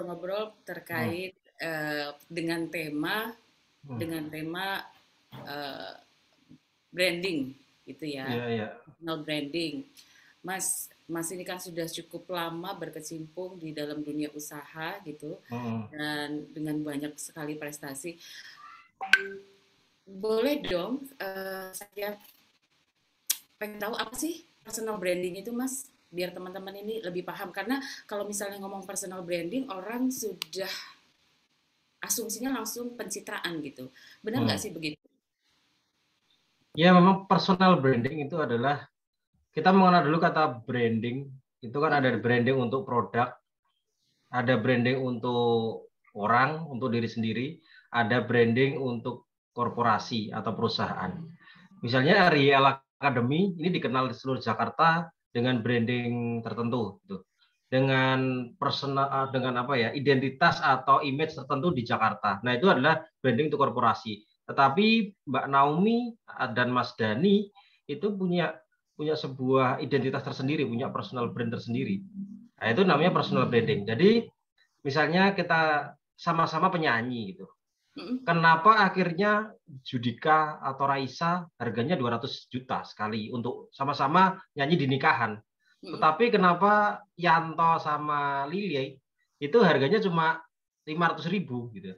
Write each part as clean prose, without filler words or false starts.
ngobrol-ngobrol Hmm. terkait dengan tema Hmm. dengan tema eh, branding gitu Iya, ya, iya. personal branding. Mas ini kan sudah cukup lama berkecimpung di dalam dunia usaha gitu Hmm. dan dengan banyak sekali prestasi. Boleh dong saya pengen tahu apa sih personal branding itu, Mas? Biar teman-teman ini lebih paham karena kalau misalnya ngomong personal branding orang sudah asumsinya langsung pencitraan gitu. Benar nggak Hmm. sih begitu? Ya, memang personal branding itu adalah kita mengenal dulu kata branding. Itu kan ada Mm-mm. branding untuk produk, ada branding untuk orang, untuk diri sendiri, ada branding untuk korporasi atau perusahaan. Misalnya Riel Academy ini dikenal di seluruh Jakarta dengan branding tertentu, gitu. Dengan personal, dengan apa ya, identitas atau image tertentu di Jakarta. Nah, itu adalah branding untuk korporasi. Tetapi Mbak Naomi dan Mas Dani itu punya punya sebuah identitas tersendiri, punya personal brand tersendiri. Nah, itu namanya personal branding. Jadi misalnya kita sama-sama penyanyi gitu. Mm-mm. Kenapa akhirnya Judika atau Raisa harganya 200 juta sekali untuk sama-sama nyanyi di nikahan. Mm-mm. Tetapi kenapa Yanto sama Lily itu harganya cuma 500.000 gitu.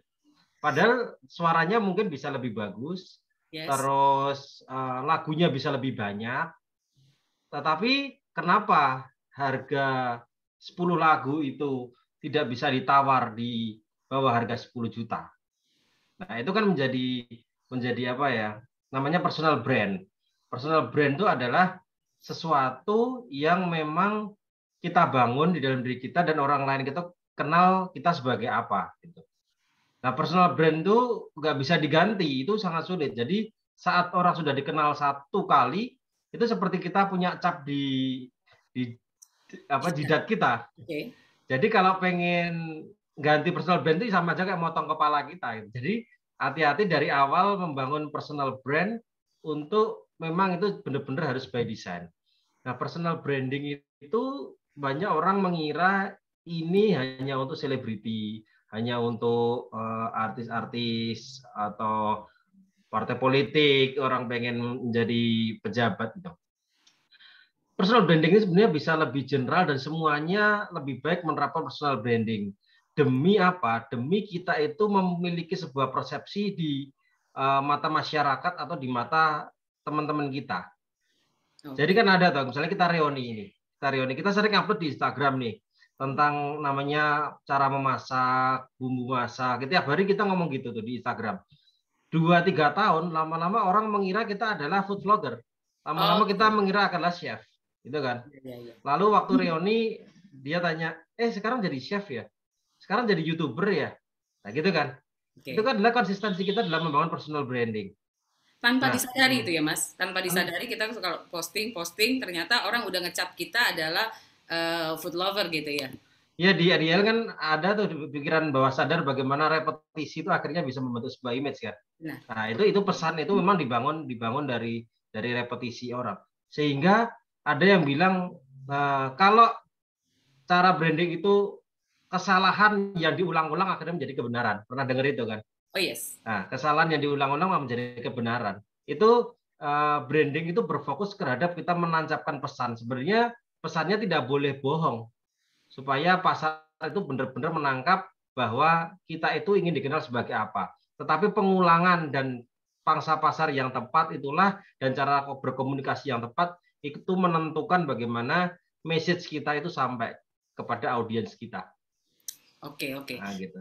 Padahal suaranya mungkin bisa lebih bagus, Yes. terus lagunya bisa lebih banyak, tetapi kenapa harga 10 lagu itu tidak bisa ditawar di bawah harga 10 juta? Nah, itu kan menjadi menjadi apa ya? Namanya personal brand. Personal brand itu adalah sesuatu yang memang kita bangun di dalam diri kita dan orang lain kita kenal kita sebagai apa gitu. Nah, personal brand itu nggak bisa diganti, itu sangat sulit. Jadi saat orang sudah dikenal satu kali, itu seperti kita punya cap di apa Bisa. jidat kita. Oke. Jadi kalau pengen ganti personal brand itu sama aja kayak motong kepala kita. Gitu. Jadi hati-hati dari awal membangun personal brand untuk memang itu benar-benar harus by design. Nah, personal branding itu banyak orang mengira ini hanya untuk selebriti, hanya untuk artis-artis atau partai politik, orang pengen menjadi pejabat gitu. Personal branding ini sebenarnya bisa lebih general dan semuanya lebih baik menerapkan personal branding. Demi apa? Demi kita itu memiliki sebuah persepsi di mata masyarakat atau di mata teman-teman kita. Jadi Oke. kan ada tuh, misalnya kita reuni ini. Kita sering upload di Instagram nih tentang namanya cara memasak, bumbu masak. Tiap hari kita ngomong gitu tuh di Instagram. 2-3 tahun lama-lama orang mengira kita adalah food vlogger. Lama-lama kita Oke. mengira adalah chef, gitu kan. Ya, ya, ya. Lalu waktu reuni dia tanya, sekarang jadi chef ya? Sekarang jadi YouTuber ya? Nah gitu kan. Itu Oke. kan adalah konsistensi kita dalam membangun personal branding. Tanpa Nah, disadari itu ya, Mas. Tanpa disadari kita kalau posting ternyata orang udah ngecap kita adalah food lover gitu ya. ya di Ariel kan ada tuh di pikiran bawah sadar bagaimana repetisi itu akhirnya bisa membentuk sebuah image kan. Nah, Nah, itu pesan itu memang dibangun dibangun dari repetisi orang. Sehingga ada yang bilang kalau cara branding itu kesalahan yang diulang-ulang akhirnya menjadi kebenaran. Pernah dengar itu kan? oh yes. Nah, kesalahan yang diulang-ulang menjadi kebenaran. Itu branding itu berfokus terhadap kita menancapkan pesan. Sebenarnya pesannya tidak boleh bohong supaya pasar itu benar-benar menangkap bahwa kita itu ingin dikenal sebagai apa. Tetapi pengulangan dan pangsa pasar yang tepat itulah dan cara berkomunikasi yang tepat itu menentukan bagaimana message kita itu sampai kepada audiens kita. Oke, oke. Nah, gitu.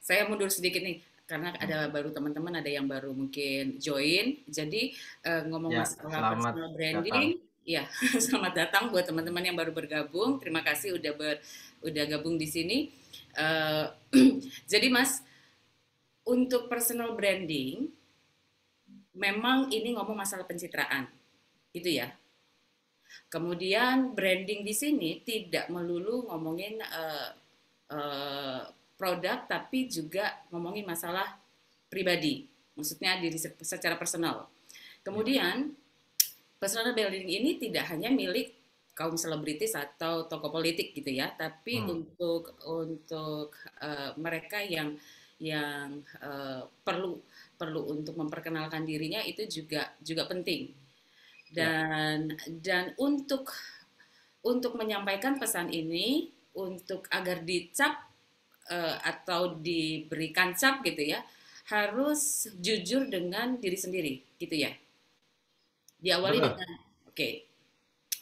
Saya mundur sedikit nih karena ada baru teman-teman ada yang baru mungkin join. Jadi ngomong Ya, masalah selamat personal datang. branding, ya selamat datang buat teman-teman yang baru bergabung. Terima kasih udah gabung di sini. Eh, jadi Mas, untuk personal branding memang ini ngomong masalah pencitraan, gitu ya. Kemudian branding di sini tidak melulu ngomongin eh, produk, tapi juga ngomongin masalah pribadi, maksudnya diri secara personal. Ya. Kemudian personal branding ini tidak hanya milik kaum selebritis atau tokoh politik gitu ya, tapi Hmm. untuk mereka yang perlu perlu untuk memperkenalkan dirinya itu juga juga penting. Ya, Dan untuk menyampaikan pesan ini untuk agar dicap atau diberikan cap gitu ya, harus jujur dengan diri sendiri gitu ya. Diawali betul. dengan oke. Okay.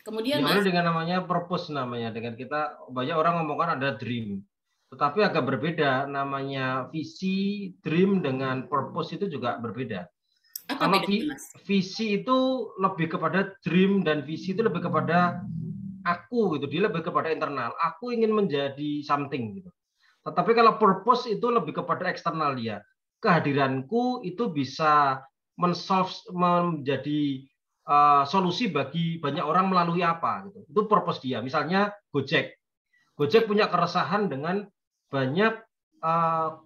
Kemudian Diawali Mas, dengan namanya purpose namanya. Dengan kita banyak orang ngomongkan ada dream, tetapi agak berbeda namanya visi, dream dengan purpose itu juga berbeda. apa Kalau bedanya Mas? visi itu lebih kepada dream dan visi itu lebih kepada aku gitu, dia lebih kepada internal. Aku ingin menjadi something gitu. Tetapi kalau purpose itu lebih kepada eksternal dia. Kehadiranku itu bisa menjadi solusi bagi banyak orang melalui apa gitu. Itu purpose dia. Misalnya Gojek. Gojek Oke. punya keresahan dengan banyak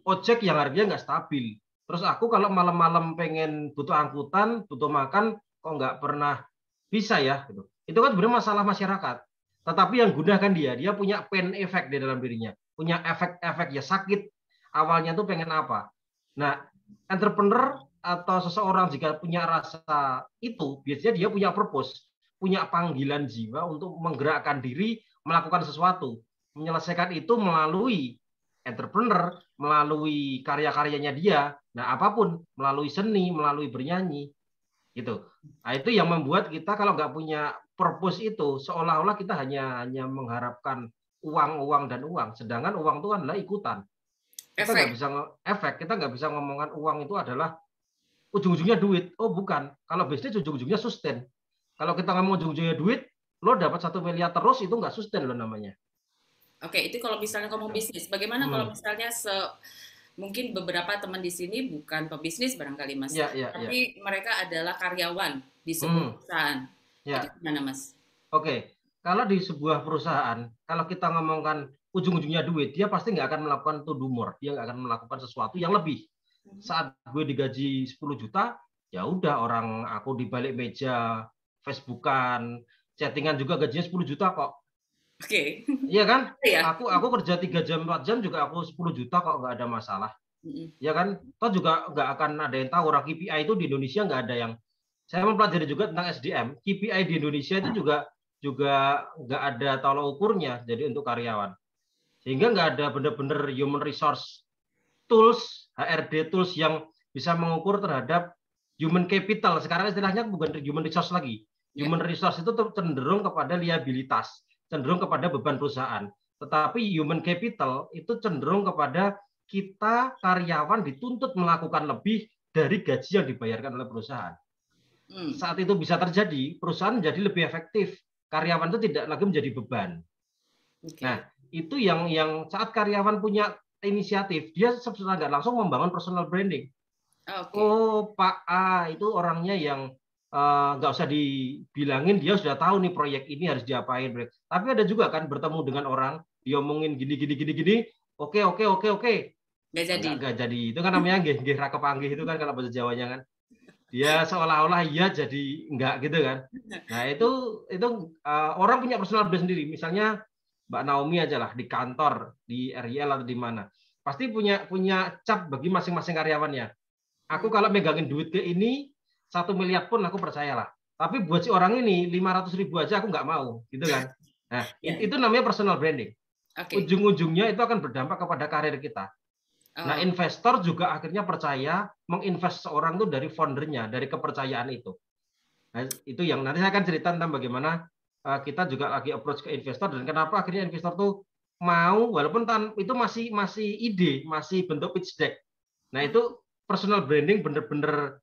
ojek yang harganya nggak stabil. Terus aku kalau malam-malam pengen butuh angkutan, butuh makan, kok nggak pernah bisa ya gitu. Itu kan sebenarnya masalah masyarakat. Tetapi yang gunakan dia punya pain effect di dalam dirinya, punya efek-efek ya sakit. Awalnya tuh pengen apa. Nah, entrepreneur atau seseorang jika punya rasa itu, biasanya dia punya purpose, punya panggilan jiwa untuk menggerakkan diri melakukan sesuatu, menyelesaikan itu melalui entrepreneur, melalui karya-karyanya dia, nah apapun, melalui seni, melalui bernyanyi, gitu. Nah itu yang membuat kita kalau nggak punya purpose itu seolah-olah kita hanya mengharapkan uang dan uang, sedangkan uang itu adalah ikutan. Kita nggak Efek. bisa efek, kita nggak bisa ngomongkan uang itu adalah ujung-ujungnya duit. Oh bukan, kalau bisnis ujung-ujungnya sustain. Kalau kita ngomong ujung-ujungnya duit, lo dapat 1 miliar terus itu nggak sustain lo namanya. Oke, itu kalau misalnya ngomong Gitu. bisnis. Bagaimana kalau Hmm. misalnya mungkin beberapa teman di sini bukan pebisnis barangkali Mas, Ya, ya, ya. tapi mereka adalah karyawan di sebuah Hmm. perusahaan. Itu Ya. gimana Mas? Oke. Kalau di sebuah perusahaan, kalau kita ngomongkan ujung-ujungnya duit, dia pasti nggak akan melakukan to do more. Dia nggak akan melakukan sesuatu yang lebih. Saat gue digaji 10 juta, ya udah orang aku di balik meja, Facebookan, chattingan juga gajinya 10 juta kok. Oke. Iya kan? Ya. Aku kerja 3 jam 4 jam juga aku 10 juta kok nggak ada masalah. Mm-mm. Ya kan? Toh juga nggak akan ada yang tahu orang KPI itu di Indonesia nggak ada yang saya mempelajari juga tentang SDM. KPI di Indonesia itu juga juga nggak ada tolak ukurnya jadi untuk karyawan. Sehingga nggak ada benar-benar human resource tools, HRD tools yang bisa mengukur terhadap human capital. Sekarang istilahnya bukan human resource lagi. Ya. Human resource itu cenderung kepada liabilitas, cenderung kepada beban perusahaan. Tetapi human capital itu cenderung kepada kita karyawan dituntut melakukan lebih dari gaji yang dibayarkan oleh perusahaan. Hmm. Saat itu bisa terjadi, perusahaan menjadi lebih efektif. Karyawan itu tidak lagi menjadi beban. Nah, Oke. itu yang saat karyawan punya inisiatif, dia secara nggak langsung membangun personal branding. Oke. Oh, Pak A itu orangnya yang nggak usah dibilangin, dia sudah tahu nih proyek ini harus diapain. Tapi ada juga kan bertemu dengan orang, diomongin gini gini gini gini, oke oke oke oke, Nggak nah, jadi. nggak jadi. Itu kan namanya nggih raka panggih itu kan kalau bahasa Jawanya kan. Dia seolah-olah iya jadi enggak gitu kan. Nah itu orang punya personal brand sendiri. Misalnya Mbak Naomi aja lah di kantor, di RYL atau di mana, pasti punya punya cap bagi masing-masing karyawannya. Aku Hmm. kalau megangin duit ke ini 1 miliar pun aku percayalah. Tapi buat si orang ini 500.000 aja aku nggak mau, gitu kan? Nah Ya. itu namanya personal branding. Oke. Ujung-ujungnya itu akan berdampak kepada karir kita. Nah Oh, investor juga akhirnya percaya menginvest seorang itu dari foundernya, dari kepercayaan itu. Nah, itu yang nanti saya akan cerita tentang bagaimana kita juga lagi approach ke investor dan kenapa akhirnya investor tuh mau walaupun itu masih masih ide, masih bentuk pitch deck. Nah, itu personal branding benar-benar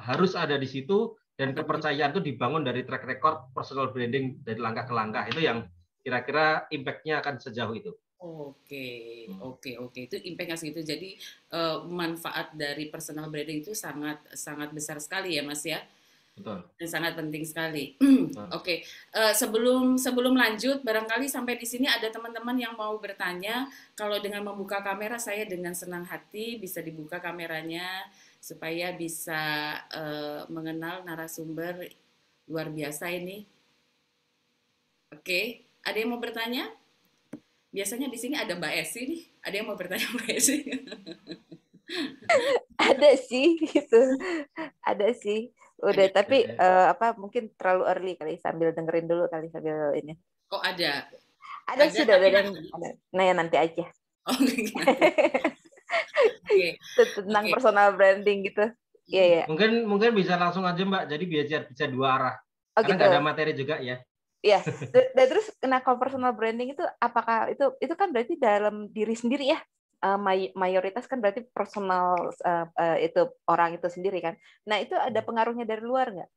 harus ada di situ dan kepercayaan itu dibangun dari track record personal branding dari langkah ke langkah. Itu yang kira-kira impact-nya akan sejauh itu. oke, oke, oke. Itu impactnya segitu. Jadi manfaat dari personal branding itu sangat sangat besar sekali ya, Mas ya. Betul. Dan sangat penting sekali. Betul. Oke, sebelum sebelum lanjut, barangkali sampai di sini ada teman-teman yang mau bertanya. Kalau dengan membuka kamera, saya dengan senang hati bisa dibuka kameranya supaya bisa mengenal narasumber luar biasa ini. Oke, ada yang mau bertanya? Biasanya di sini ada Mbak Esi nih. Ada yang mau bertanya Mbak Esi? Ada sih gitu. Ada sih. Udah, tapi apa mungkin terlalu early kali, sambil dengerin dulu kali sambil ini. Oh ada. Ada sih, udah tapi ada. Nah, ya nanti aja. Oh, okay. Tentang personal branding gitu. Iya, ya. Mungkin bisa langsung aja Mbak. Jadi bisa dua arah. Oh, karena gitu. nggak ada materi juga ya. Iya. Dan terus, nah kalau personal branding itu apakah itu kan berarti dalam diri sendiri ya? Mayoritas kan berarti personal itu orang itu sendiri kan. Nah, itu ada pengaruhnya dari luar nggak?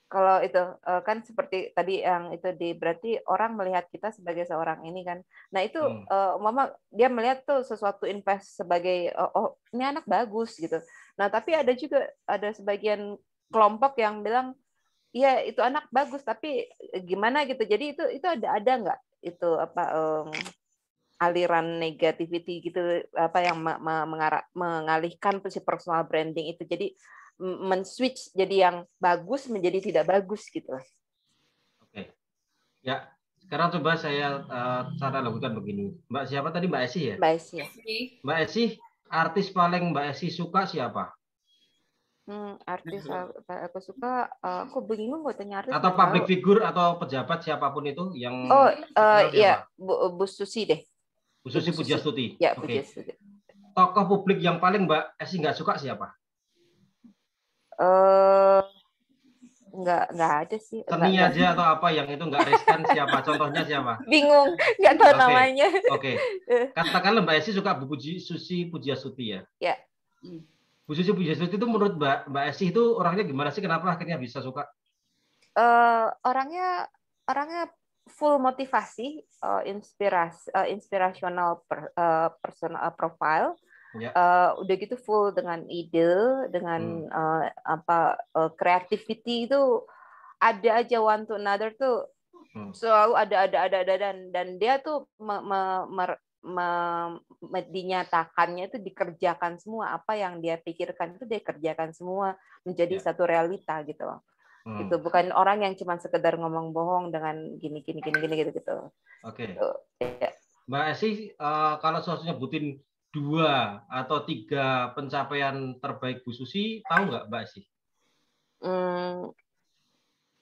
Kalau itu kan seperti tadi yang itu berarti orang melihat kita sebagai seorang ini kan. Nah, itu mama dia melihat tuh sesuatu invest sebagai oh ini anak bagus gitu. Nah, tapi ada juga sebagian kelompok yang bilang iya itu anak bagus tapi gimana gitu. Jadi itu ada nggak itu apa aliran negativity gitu apa yang mengalihkan si personal branding itu, jadi men-switch jadi yang bagus menjadi tidak bagus gitu. Oke. Ya, sekarang coba saya cara lakukan begini. Mbak siapa tadi, Mbak Esi ya? Mbak Esi. Ya. Mbak Esi, artis paling Mbak Esi suka siapa? Artis aku suka, aku bingung buat tanya artis. Atau public figure atau pejabat siapapun itu yang iya Bu Susi deh. Bu Susi Pujiastuti. Ya, Oke. Pujiastuti. Tokoh publik yang paling Mbak Esi nggak suka siapa? Nggak ada sih. Seni aja atau apa yang itu nggak riskan siapa? Contohnya siapa? Bingung, nggak tahu namanya. Oke. Katakanlah Mbak Esi suka Bu Susi Pujiastuti ya. Ya. Bu Susi Pujiastuti itu menurut Mbak Esi itu orangnya gimana sih? Kenapa akhirnya bisa suka? Orangnya full motivasi, inspirational personal profile. Ya. Udah gitu full dengan ide, dengan creativity itu ada aja, one to another tuh selalu ada dan dia tuh dinyatakannya itu dikerjakan semua, apa yang dia pikirkan itu dia kerjakan semua menjadi satu realita gitu loh. Gitu, bukan orang yang cuma sekedar ngomong bohong dengan gini gitu. Oke. Mbak Esi, kalau soal nyebutin 2 atau 3 pencapaian terbaik Bu Susi, tahu nggak Mbak Esi?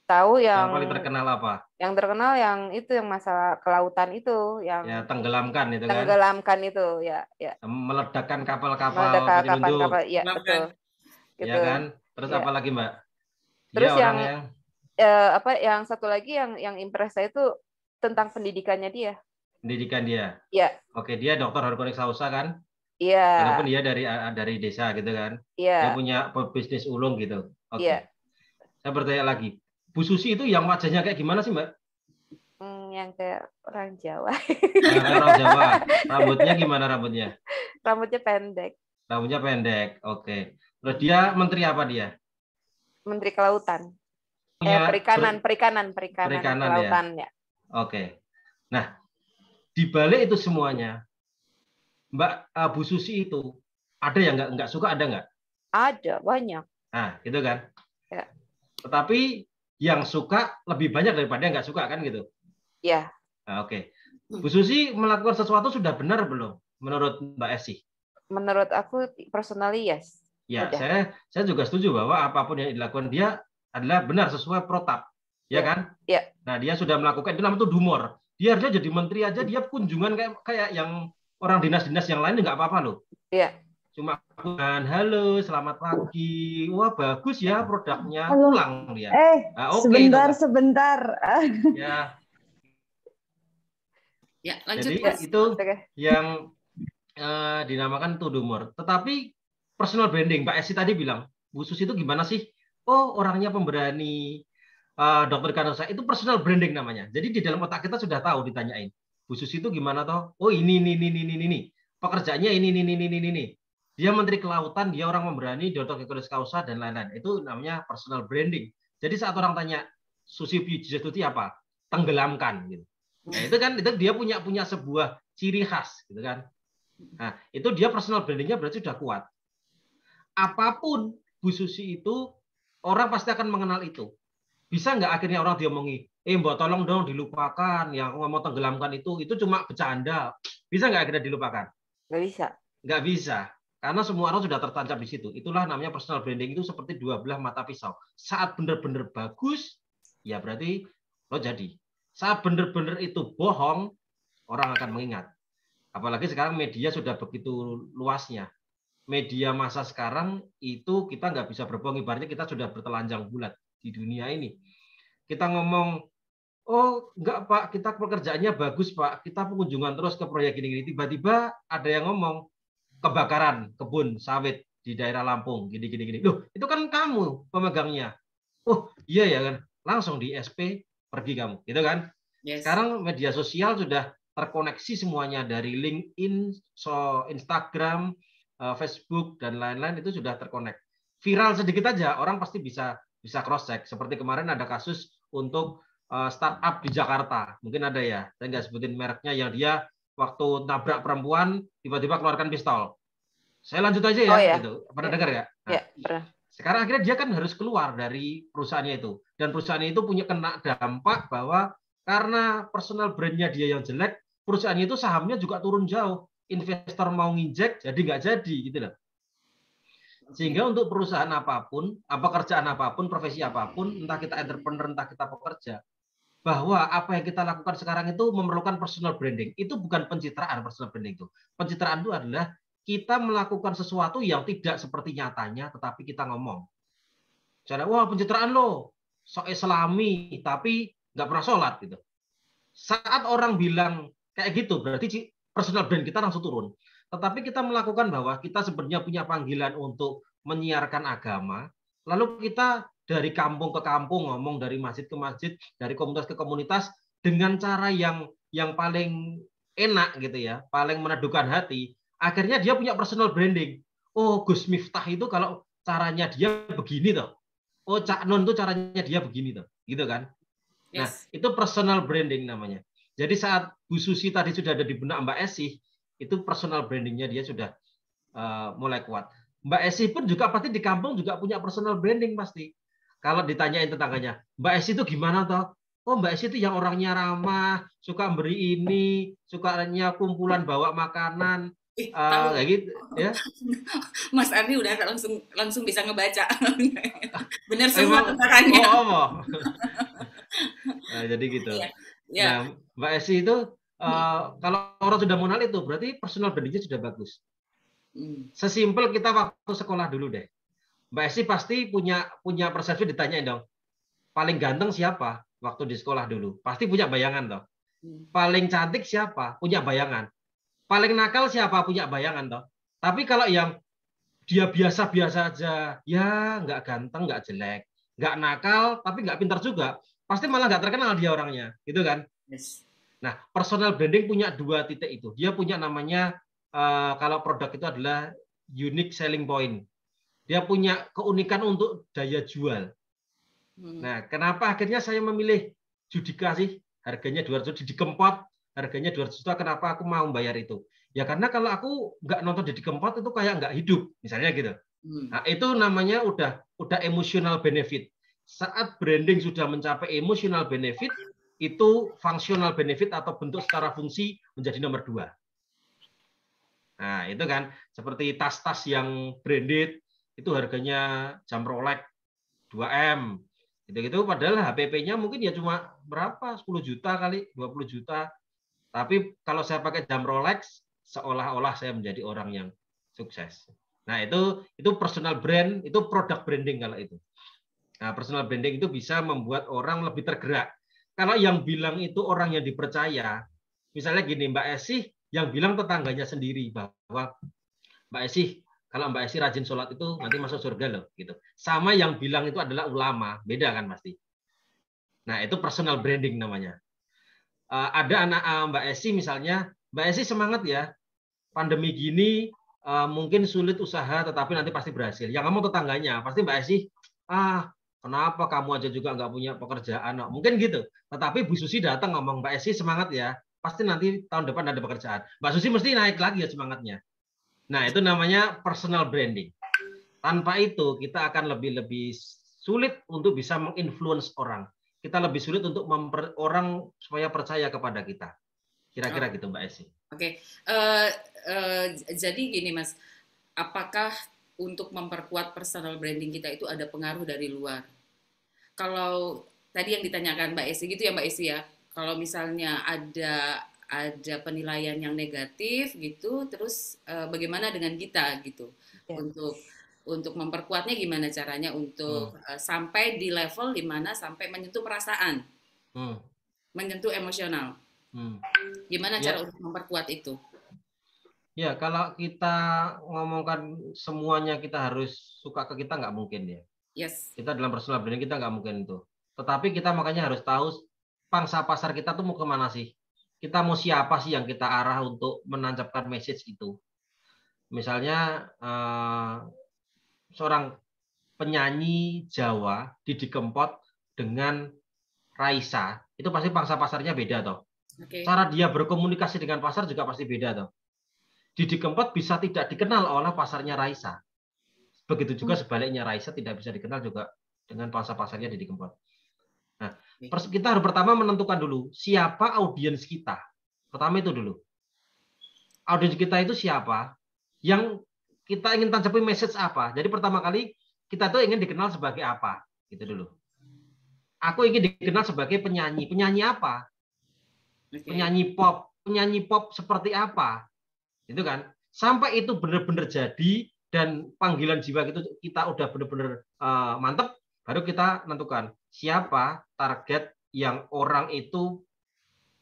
Tahu yang paling terkenal apa? Yang terkenal yang itu, yang masalah kelautan itu, yang tenggelamkan itu kan? Tenggelamkan itu ya. Meledakkan kapal-kapal penyelundup. Ya, betul. Gitu. Ya kan? Terus apa lagi Mbak? Terus yang satu lagi yang impress saya itu tentang pendidikannya dia. Pendidikan dia. Iya. Oke, dia Dr. Harkonik Sausa kan? Iya. Walaupun dia dari desa gitu kan? Iya. Dia punya bisnis ulung gitu. Oke. Iya. Saya bertanya lagi, Bu Susi itu yang wajahnya kayak gimana sih Mbak? Yang kayak orang Jawa. Orang Jawa. Rambutnya gimana rambutnya? Rambutnya pendek. Rambutnya pendek. Oke. Terus dia menteri apa dia? Menteri Kelautan. Perikanan kelautan ya. Oke. Nah, di balik itu semuanya, Mbak Bu Susi itu ada yang nggak suka, ada nggak? Ada, banyak. Nah, gitu kan? Ya. Tetapi yang suka lebih banyak daripada yang nggak suka kan gitu? Ya. Nah, oke. Bu Susi melakukan sesuatu sudah benar belum menurut Mbak Esi? Menurut aku personally yes. Ya, saya juga setuju bahwa apapun yang dilakukan dia adalah benar sesuai protap, ya kan? Ya. Nah, dia sudah melakukan itu, namanya dumor. Dia jadi menteri aja, dia kunjungan kayak yang orang dinas-dinas yang lain nggak apa-apa loh. Iya. Cuma kunjungan, halo, selamat pagi, wah bagus ya produknya, halo. Pulang dia. Nah, sebentar. Ya. Ya, lanjut. Jadi itu yang dinamakan to dumor. Tetapi personal branding, Mbak Esi tadi bilang, Bu Susi itu gimana sih? Oh, orangnya pemberani, Dokter Kanosa, itu personal branding namanya. Jadi di dalam otak kita sudah tahu, ditanyain, Bu Susi itu gimana toh? Oh ini. Pekerjaannya ini. Dia Menteri Kelautan, dia orang pemberani, Dokter Kanosa dan lain-lain. Itu namanya personal branding. Jadi saat orang tanya, Susi Pujiastuti apa? Tenggelamkan gitu. Nah, itu kan dia punya sebuah ciri khas gitu kan. Nah, itu dia personal brandingnya berarti sudah kuat. Apapun Bu Susi itu, orang pasti akan mengenal itu. Bisa nggak akhirnya orang diomongi, mbok tolong dong dilupakan, yang mau tenggelamkan itu cuma bercanda. Bisa nggak kita dilupakan? Nggak bisa. Nggak bisa. Karena semua orang sudah tertancap di situ. Itulah namanya personal branding, itu seperti dua belah mata pisau. Saat benar-benar bagus, ya berarti lo jadi. Saat benar-benar itu bohong, orang akan mengingat. Apalagi sekarang media sudah begitu luasnya. Media masa sekarang itu kita nggak bisa berbohong, ibaratnya kita sudah bertelanjang bulat di dunia ini. Kita ngomong, oh enggak Pak, kita pekerjaannya bagus Pak, kita pengunjungan terus ke proyek ini. Tiba-tiba ada yang ngomong, kebakaran kebun sawit di daerah Lampung, gini. Loh, itu kan kamu pemegangnya. Oh iya ya kan, langsung di SP pergi kamu, gitu kan? Yes. Sekarang media sosial sudah terkoneksi semuanya, dari LinkedIn, Instagram, Facebook dan lain-lain itu sudah terkonek. Viral sedikit aja orang pasti bisa cross check. Seperti kemarin ada kasus untuk startup di Jakarta, mungkin ada ya, saya nggak sebutin mereknya, yang dia waktu nabrak perempuan tiba-tiba keluarkan pistol. Saya lanjut aja ya, ya. gitu. Pernah dengar ya? Nah, ya, pernah. Sekarang akhirnya dia kan harus keluar dari perusahaannya itu, dan perusahaannya itu punya kena dampak bahwa karena personal brandnya dia yang jelek, perusahaannya itu sahamnya juga turun jauh. Investor mau nginjek, jadi nggak jadi, gitu loh. Sehingga untuk perusahaan apapun, pekerjaan apapun, profesi apapun, entah kita entrepreneur, entah kita pekerja, bahwa apa yang kita lakukan sekarang itu memerlukan personal branding. Itu bukan pencitraan, personal branding itu. Pencitraan itu adalah kita melakukan sesuatu yang tidak seperti nyatanya, tetapi kita ngomong. Misalnya, wah pencitraan lo, sok islami, tapi nggak pernah sholat. Gitu. Saat orang bilang kayak gitu, berarti personal brand kita langsung turun. Tetapi kita melakukan bahwa kita sebenarnya punya panggilan untuk menyiarkan agama, lalu kita dari kampung ke kampung, ngomong dari masjid ke masjid, dari komunitas ke komunitas, dengan cara yang paling enak gitu ya, paling meneduhkan hati. Akhirnya dia punya personal branding. Oh, Gus Miftah itu kalau caranya dia begini toh. Oh, Cak Non itu caranya dia begini toh. Gitu kan? Nah, itu personal branding namanya. Jadi saat Bu Susi tadi sudah ada di benak Mbak Esih, itu personal brandingnya dia sudah mulai kuat. Mbak Esih pun juga pasti di kampung juga punya personal branding pasti. Kalau ditanyain tetangganya, Mbak Esi itu gimana toh? Oh, Mbak Esi itu yang orangnya ramah, suka beri ini, sukanya kumpulan bawa makanan, kayak gitu ya. Mas Ardi udah langsung bisa ngebaca. Benar semua tentakannya. Nah, jadi gitu. Nah, Mbak Esi itu kalau orang sudah mengenal itu berarti personal brandingnya sudah bagus. Sesimpel kita waktu sekolah dulu deh. Mbak Esi pasti punya persepsi, ditanyain dong. Paling ganteng siapa waktu di sekolah dulu? Pasti punya bayangan toh. Paling cantik siapa? Punya bayangan. Paling nakal siapa? Punya bayangan toh. Tapi kalau yang dia biasa-biasa aja, ya nggak ganteng, nggak jelek, nggak nakal, tapi nggak pintar juga, pasti malah nggak terkenal dia orangnya, gitu kan? Yes. Nah, personal branding punya dua titik itu. Dia punya namanya kalau produk itu adalah unique selling point. Dia punya keunikan untuk daya jual. Nah, kenapa akhirnya saya memilih Judika sih? Harganya 200 Didi Kempot, harganya 200 juta. Kenapa aku mau bayar itu? Ya karena kalau aku nggak nonton Didi Kempot itu kayak nggak hidup, misalnya gitu. Nah, itu namanya udah emotional benefit. Saat branding sudah mencapai emotional benefit, itu functional benefit atau bentuk secara fungsi menjadi nomor 2. Nah, itu kan seperti tas-tas yang branded, itu harganya jam Rolex 2M. Gitu-gitu padahal HPP-nya mungkin ya cuma berapa? 10 juta kali, 20 juta. Tapi kalau saya pakai jam Rolex, seolah-olah saya menjadi orang yang sukses. Nah, itu personal brand, itu product branding kalau itu. Nah, personal branding itu bisa membuat orang lebih tergerak. Kalau yang bilang itu orang yang dipercaya, misalnya gini, Mbak Esih yang bilang tetangganya sendiri bahwa Mbak Esih, kalau Mbak Esi rajin sholat itu nanti masuk surga loh, gitu. Sama yang bilang itu adalah ulama, beda kan pasti. Nah, itu personal branding namanya. Ada anak Mbak Esi misalnya, Mbak Esi semangat ya, pandemi gini mungkin sulit usaha, tetapi nanti pasti berhasil. Yang ngomong tetangganya, pasti Mbak Esi, kenapa kamu aja juga nggak punya pekerjaan? Mungkin gitu. Tetapi Bu Susi datang ngomong, Mbak Esi semangat ya, pasti nanti tahun depan ada pekerjaan. Mbak Susi mesti naik lagi ya semangatnya. Nah, itu namanya personal branding. Tanpa itu, kita akan lebih sulit untuk bisa menginfluence orang. kita lebih sulit untuk orang supaya percaya kepada kita. Kira-kira gitu Mbak Esi. Oke. Jadi gini Mas, apakah untuk memperkuat personal branding kita itu ada pengaruh dari luar? Kalau tadi yang ditanyakan Mbak Esi gitu ya Mbak Esi ya, kalau misalnya ada penilaian yang negatif gitu, terus bagaimana dengan kita gitu untuk memperkuatnya, gimana caranya untuk sampai di level di mana sampai menyentuh perasaan, menyentuh emosional, gimana cara untuk memperkuat itu? Ya, kalau kita ngomongkan semuanya kita harus suka ke kita, nggak mungkin ya. Yes. Kita dalam personal branding kita nggak mungkin itu. Tetapi kita makanya harus tahu pangsa pasar kita tuh mau kemana sih. Kita mau siapa sih yang kita arah untuk menancapkan message itu. Misalnya seorang penyanyi Jawa Didi Kempot dengan Raisa, itu pasti pangsa pasarnya beda toh. Okay. Cara dia berkomunikasi dengan pasar juga pasti beda toh. Didi Kempot bisa tidak dikenal oleh pasarnya Raisa. Begitu juga sebaliknya, Raisa tidak bisa dikenal juga dengan pangsa pasarnya Didi Kempot. Nah, kita harus pertama menentukan dulu siapa audiens kita. Pertama itu dulu. Audiens kita itu siapa? Yang kita ingin tancapi message apa? Jadi pertama kali kita tuh ingin dikenal sebagai apa? Gitu dulu. Aku ingin dikenal sebagai penyanyi. Penyanyi apa? Penyanyi pop. Penyanyi pop seperti apa? Itu kan. Sampai itu benar-benar jadi dan panggilan jiwa itu kita udah benar-benar mantep, baru kita menentukan siapa target yang orang itu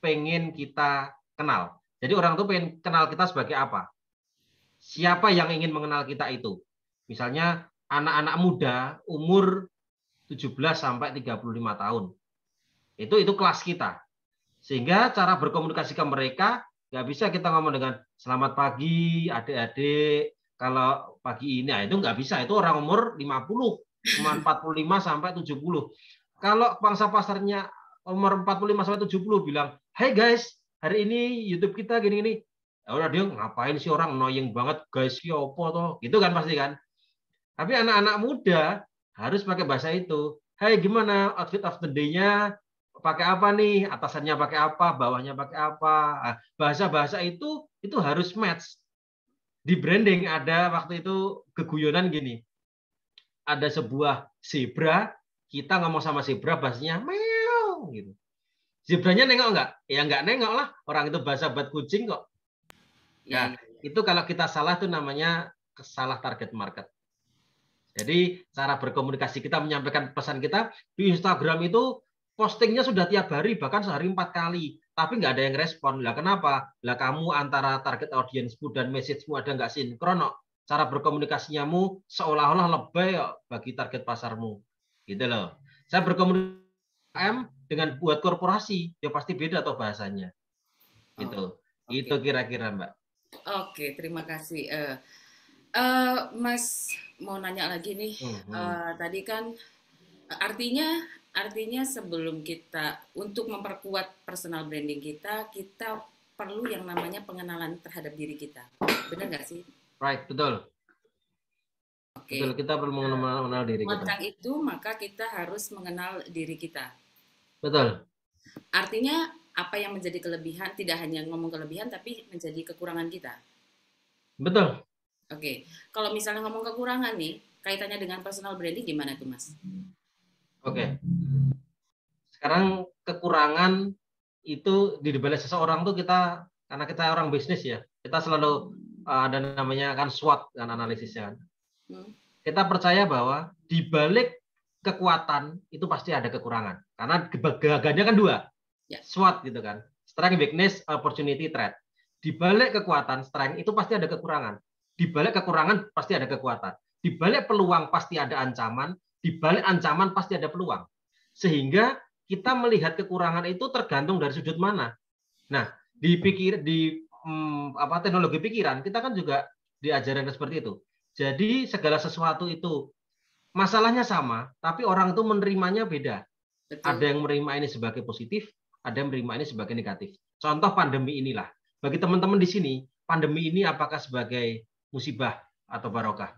pengen kita kenal. Jadi orang itu pengen kenal kita sebagai apa? Siapa yang ingin mengenal kita itu? Misalnya anak-anak muda umur 17 sampai 35 tahun. Itu kelas kita. Sehingga cara berkomunikasi ke mereka nggak bisa kita ngomong dengan selamat pagi adik-adik. Kalau pagi ini, itu nggak bisa. Itu orang umur 50, cuma 45 sampai 70. Kalau pangsa pasarnya umur 45 sampai 70 bilang, "Hey guys, hari ini YouTube kita gini-gini." Ya udah, dia ngapain sih, orang annoying banget guys, ya apa toh? Gitu kan pasti kan. Tapi anak-anak muda harus pakai bahasa itu. "Hey, gimana outfit of the day-nya? Pakai apa nih? Atasannya pakai apa? Bawahnya pakai apa?" Bahasa-bahasa itu harus match. Di branding ada waktu itu keguyonan gini. Ada sebuah zebra, kita ngomong sama zebra bahasanya meow gitu. Zebranya nengok nggak? Ya nggak nengok lah. Orang itu bahasa buat kucing kok. Nah, itu kalau kita salah itu namanya salah target market. Jadi cara berkomunikasi kita, menyampaikan pesan kita di Instagram itu postingnya sudah tiap hari, bahkan sehari 4 kali. Tapi nggak ada yang respon. Lah kenapa? Lah kamu antara target audiensmu dan message-mu ada nggak sinkron? Cara berkomunikasimu seolah-olah lebay bagi target pasarmu. Gitu loh. Saya berkomunikasi dengan buat korporasi, ya pasti beda atau bahasanya. Gitu. Okay. Itu kira-kira Mbak. Oke, terima kasih. Mas mau nanya lagi nih. Tadi kan artinya sebelum kita untuk memperkuat personal branding kita perlu yang namanya pengenalan terhadap diri kita. Benar nggak sih? Right, betul. Oke. Betul, kita perlu mengenal diri kita. Tentang itu, maka kita harus mengenal diri kita. Betul. Artinya apa yang menjadi kelebihan, tidak hanya ngomong kelebihan, tapi menjadi kekurangan kita. Betul. Oke. Kalau misalnya ngomong kekurangan nih, kaitannya dengan personal branding gimana tuh, Mas? Oke. Sekarang kekurangan itu di balik seseorang tuh kita, karena kita orang bisnis ya, kita selalu ada namanya kan SWOT kan analisisnya kan. Kita percaya bahwa di balik kekuatan itu pasti ada kekurangan. Karena gagagannya kan 2. SWOT gitu kan. Strength, weakness, opportunity, threat. Di balik kekuatan, strength itu pasti ada kekurangan. Di balik kekurangan pasti ada kekuatan. Di balik peluang pasti ada ancaman. Di balik ancaman pasti ada peluang. Sehingga kita melihat kekurangan itu tergantung dari sudut mana. Nah, di teknologi pikiran kita kan juga diajarkan seperti itu. Jadi segala sesuatu itu masalahnya sama, tapi orang itu menerimanya beda. Betul. Ada yang menerima ini sebagai positif, ada yang menerima ini sebagai negatif. Contoh pandemi inilah. Bagi teman-teman di sini, pandemi ini apakah sebagai musibah atau barokah?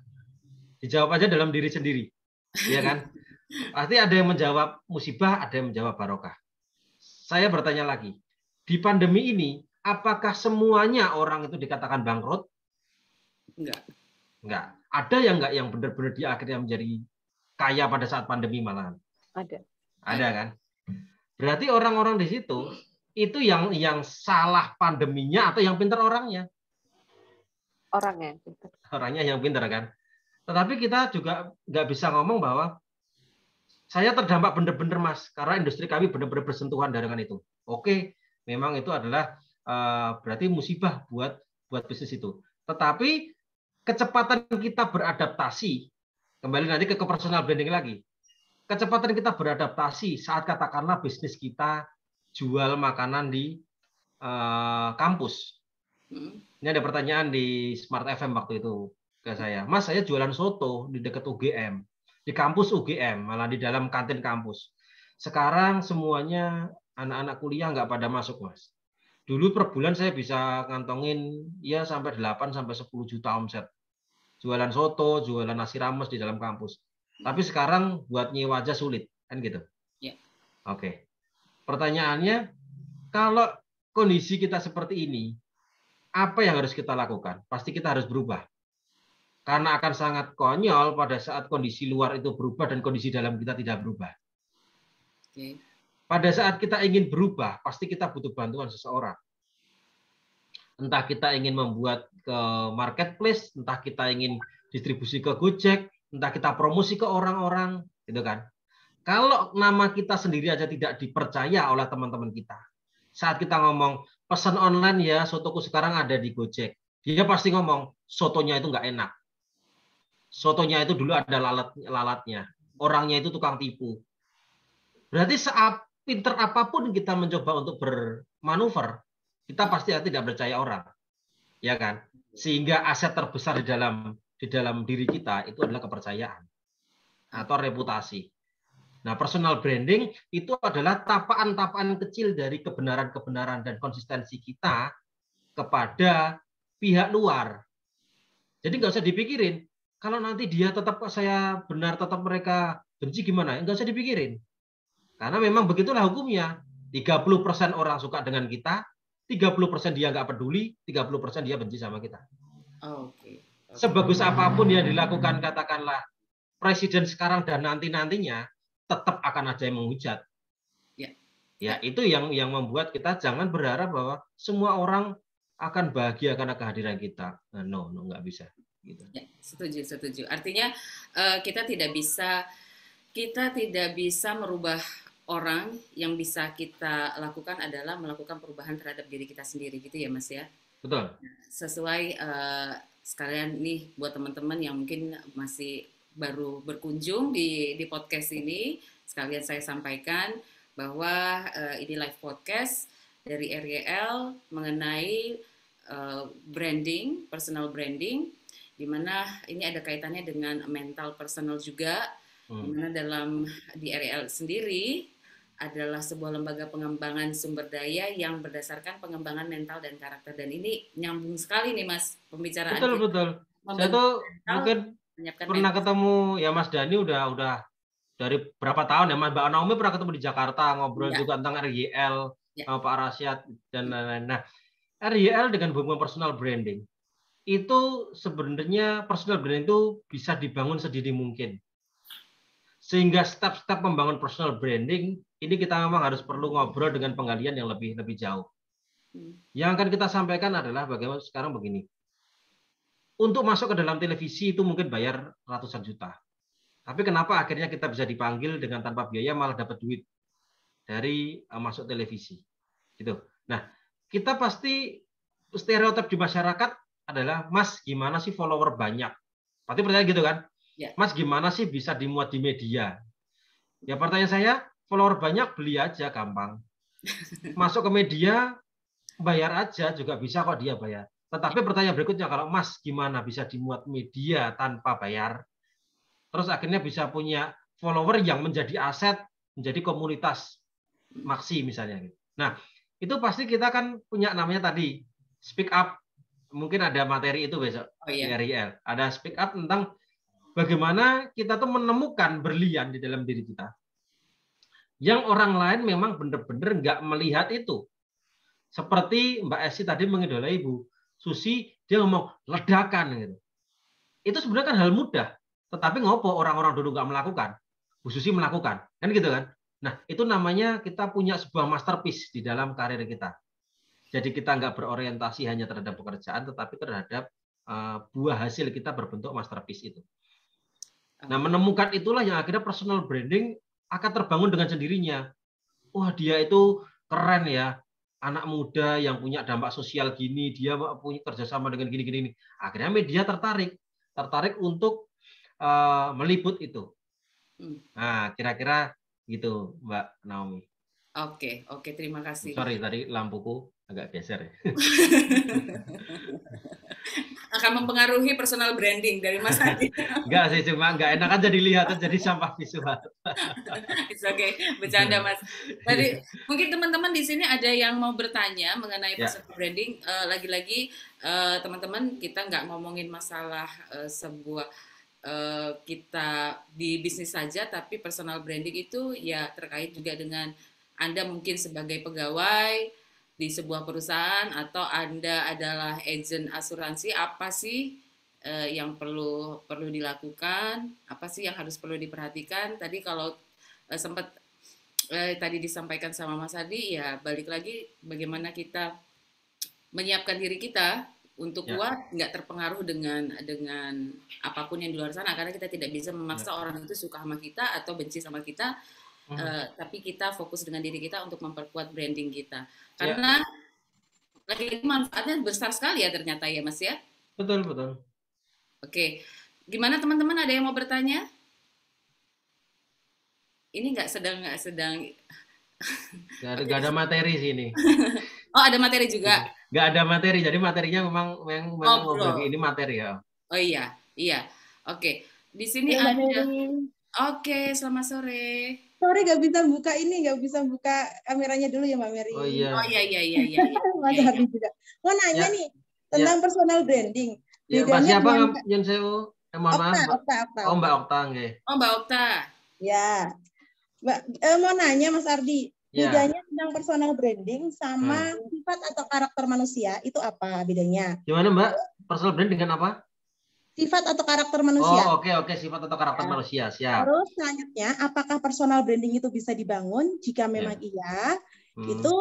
Dijawab aja dalam diri sendiri. Ya kan? Pasti ada yang menjawab musibah, ada yang menjawab barokah. Saya bertanya lagi, di pandemi ini, apakah semuanya orang itu dikatakan bangkrut? Enggak. Enggak. Ada yang enggak yang benar-benar dia akhirnya menjadi kaya pada saat pandemi malahan? Ada. Ada kan? Berarti orang-orang di situ itu yang salah pandeminya atau yang pintar orangnya? Orangnya. Orangnya yang pintar kan? Tetapi kita juga nggak bisa ngomong bahwa saya terdampak benar-benar Mas, karena industri kami benar-benar bersentuhan dengan itu. Oke, memang itu adalah berarti musibah buat bisnis itu. Tetapi kecepatan kita beradaptasi, kembali nanti ke personal branding lagi. Kecepatan kita beradaptasi saat katakanlah bisnis kita jual makanan di kampus. Ini ada pertanyaan di Smart FM waktu itu ke saya. Mas, saya jualan soto di dekat UGM. Di kampus UGM, malah di dalam kantin kampus. Sekarang semuanya anak-anak kuliah nggak pada masuk, Mas. Dulu per bulan saya bisa ngantongin ya sampai 8 sampai 10 juta omset. Jualan soto, jualan nasi rames di dalam kampus. Tapi sekarang buat nyewa aja sulit, kan gitu. Ya. Oke. Pertanyaannya, kalau kondisi kita seperti ini, apa yang harus kita lakukan? Pasti kita harus berubah. Karena akan sangat konyol pada saat kondisi luar itu berubah dan kondisi dalam kita tidak berubah. Okay. Pada saat kita ingin berubah, pasti kita butuh bantuan seseorang. Entah kita ingin membuat ke marketplace, entah kita ingin distribusi ke Gojek, entah kita promosi ke orang-orang, gitu kan. Kalau nama kita sendiri aja tidak dipercaya oleh teman-teman kita. Saat kita ngomong, pesan online ya, sotoku sekarang ada di Gojek. Dia pasti ngomong, sotonya itu nggak enak. Sotonya itu dulu ada lalatnya. Orangnya itu tukang tipu. Berarti saat pinter apapun kita mencoba untuk bermanuver, kita pasti tidak percaya orang. Ya kan? Sehingga aset terbesar di dalam diri kita itu adalah kepercayaan atau reputasi. Nah, personal branding itu adalah tapaan-tapaan kecil dari kebenaran-kebenaran dan konsistensi kita kepada pihak luar. Jadi nggak usah dipikirin. Kalau nanti dia tetap saya benar, tetap mereka benci gimana? Nggak usah dipikirin. Karena memang begitulah hukumnya. 30% orang suka dengan kita, 30% dia nggak peduli, 30% dia benci sama kita. Okay. Sebagus apapun yang dilakukan, katakanlah presiden sekarang dan nanti-nantinya, tetap akan ada yang menghujat. Ya, itu yang membuat kita jangan berharap bahwa semua orang akan bahagia karena kehadiran kita. Nah, no, nggak bisa. Gitu. Ya, setuju. Artinya kita tidak bisa merubah orang. Yang bisa kita lakukan adalah melakukan perubahan terhadap diri kita sendiri, gitu ya, Mas ya. Betul. Sesuai sekalian nih buat teman-teman yang mungkin masih baru berkunjung di podcast ini, sekalian saya sampaikan bahwa ini live podcast dari RYL mengenai branding, personal branding, di mana ini ada kaitannya dengan mental personal juga, di mana di RYL sendiri adalah sebuah lembaga pengembangan sumber daya yang berdasarkan pengembangan mental dan karakter, dan ini nyambung sekali nih Mas pembicaraan betul, kita. Betul. Saya tuh mungkin pernah ketemu ya Mas Dani udah dari berapa tahun ya, Mbak Naomi pernah ketemu di Jakarta, ngobrol juga tentang RYL, sama Pak Rasyad dan lain-lain. Nah, RYL dengan hubungan personal branding itu sebenarnya personal branding itu bisa dibangun sedini mungkin. Sehingga step-step membangun personal branding ini kita memang harus perlu ngobrol dengan penggalian yang lebih jauh. Yang akan kita sampaikan adalah bagaimana sekarang begini. Untuk masuk ke dalam televisi itu mungkin bayar ratusan juta. Tapi kenapa akhirnya kita bisa dipanggil dengan tanpa biaya malah dapat duit dari masuk televisi, gitu. Nah, kita pasti stereotip di masyarakat adalah, Mas, gimana sih follower banyak? Pasti pertanyaan gitu kan? Mas, gimana sih bisa dimuat di media? Ya pertanyaan saya, follower banyak beli aja gampang. Masuk ke media bayar aja juga bisa kok dia bayar. Tetapi pertanyaan berikutnya, kalau Mas gimana bisa dimuat media tanpa bayar? Terus akhirnya bisa punya follower yang menjadi aset, menjadi komunitas maksi misalnya. Nah, itu pasti kita kan punya namanya tadi, speak up. Mungkin ada materi itu besok di RYL. Ada speak up tentang bagaimana kita tuh menemukan berlian di dalam diri kita yang orang lain memang benar-benar nggak melihat itu. Seperti Mbak Esi tadi mengidolai Ibu Susi, dia ngomong ledakan gitu. Itu sebenarnya kan hal mudah, tetapi ngopo orang-orang dulu nggak melakukan, Bu Susi melakukan, kan gitu kan? Nah, itu namanya kita punya sebuah masterpiece di dalam karir kita. Jadi kita nggak berorientasi hanya terhadap pekerjaan, tetapi terhadap buah hasil kita berbentuk masterpiece itu. Nah, menemukan itulah yang akhirnya personal branding akan terbangun dengan sendirinya. Wah, dia itu keren ya, anak muda yang punya dampak sosial gini, dia punya kerjasama dengan gini-gini. Akhirnya media tertarik untuk meliput itu. Nah, kira-kira gitu, Mbak Naomi. Oke, terima kasih. Sorry, tadi lampuku agak geser. Akan mempengaruhi personal branding dari Mas Adi. Enggak sih, cuma enggak enak aja dilihat, jadi sampah visual. It's okay, bercanda Mas. Tadi mungkin teman-teman di sini ada yang mau bertanya mengenai personal branding. Lagi-lagi teman-teman, kita nggak ngomongin masalah sebuah kita di bisnis saja, tapi personal branding itu ya terkait juga dengan Anda mungkin sebagai pegawai di sebuah perusahaan atau Anda adalah agen asuransi. Apa sih yang perlu dilakukan? Apa sih yang perlu diperhatikan? Tadi kalau sempat tadi disampaikan sama Mas Adi, ya balik lagi bagaimana kita menyiapkan diri kita untuk kuat, nggak terpengaruh dengan apapun yang di luar sana, karena kita tidak bisa memaksa orang itu suka sama kita atau benci sama kita. Tapi kita fokus dengan diri kita untuk memperkuat branding kita, karena lagi manfaatnya besar sekali ya ternyata ya Mas ya. Betul. Oke, gimana teman-teman, ada yang mau bertanya? Ini nggak sedang nggak ada materi sih ini. Oh, ada materi juga? Nggak ada materi, jadi materinya memang ngobrol ini materi ya. Oh iya. Oke, di sini ada. Oke, selamat sore. Sorry, nggak bisa buka kameranya dulu ya Mbak Mary. Oh iya. Mas Hardi juga. Mau nanya nih tentang personal branding. Ya, Mbak siapa yang saya Okta. Oh, Mbak Okta nggih. Oh, Mbak Okta. Ya. Mbak mau nanya Mas Ardi, bedanya tentang personal branding sama sifat atau karakter manusia itu apa bedanya? Gimana Mbak? Personal branding dengan apa? Sifat atau karakter manusia. Oh, oke, sifat atau karakter manusia, siap. Terus selanjutnya, apakah personal branding itu bisa dibangun? Jika memang iya, itu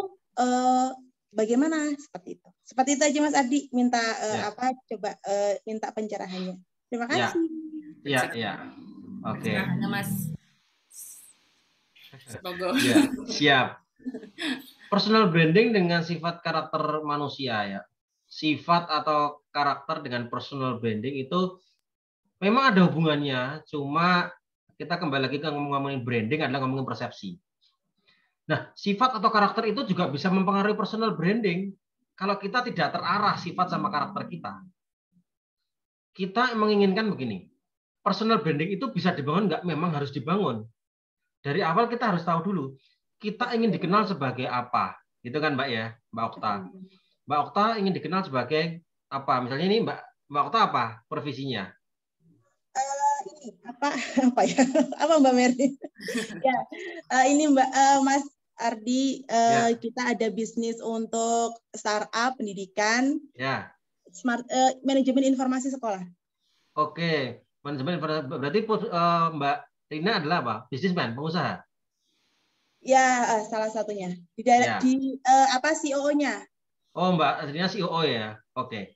bagaimana? Seperti itu. Seperti itu aja Mas Ardi, minta minta pencerahannya. Terima kasih. Iya. Oke. Mas. Siap. Personal branding dengan sifat karakter manusia ya. Sifat atau karakter dengan personal branding itu memang ada hubungannya, cuma kita kembali lagi ke ngomongin branding adalah ngomongin persepsi. Nah, sifat atau karakter itu juga bisa mempengaruhi personal branding. Kalau kita tidak terarah sifat sama karakter kita menginginkan begini, personal branding itu bisa dibangun nggak? Memang harus dibangun. Dari awal kita harus tahu dulu, kita ingin dikenal sebagai apa, gitu kan Mbak ya, Mbak Okta. Mbak Okta ingin dikenal sebagai apa? Misalnya ini Mbak Okta apa profesinya? Ini apa ya? Apa Mbak Mary? Ini Mas Ardi, kita ada bisnis untuk startup pendidikan. Smart manajemen informasi sekolah. Oke, manajemen informasi. Berarti Mbak Rina adalah apa? Bisnismen, pengusaha. Ya, salah satunya. Di CEO-nya. Oh, Mbak Rina CEO ya. Oke.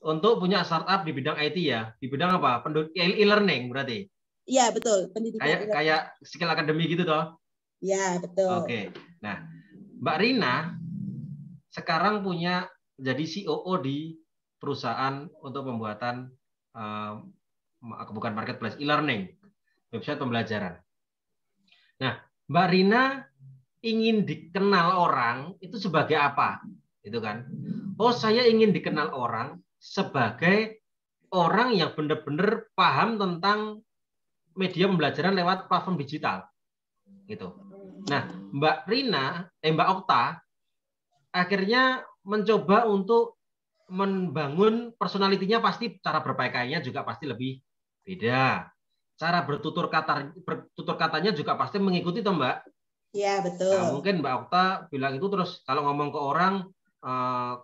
Untuk punya startup di bidang IT ya. Di bidang apa? E-learning berarti. Iya, betul. Pendidikan. Kayak skill akademi gitu toh? Iya, betul. Oke. Nah, Mbak Rina sekarang punya jadi COO di perusahaan untuk pembuatan bukan marketplace, e-learning, website pembelajaran. Nah, Mbak Rina ingin dikenal orang itu sebagai apa? Itu kan? Oh, saya ingin dikenal orang sebagai orang yang benar-benar paham tentang media pembelajaran lewat platform digital. Gitu. Nah, Mbak Okta akhirnya mencoba untuk membangun personalitinya, pasti cara berpakaiannya juga pasti lebih beda. cara bertutur katanya juga pasti mengikuti toh Mbak. Iya, betul. Nah, mungkin Mbak Okta bilang itu terus kalau ngomong ke orang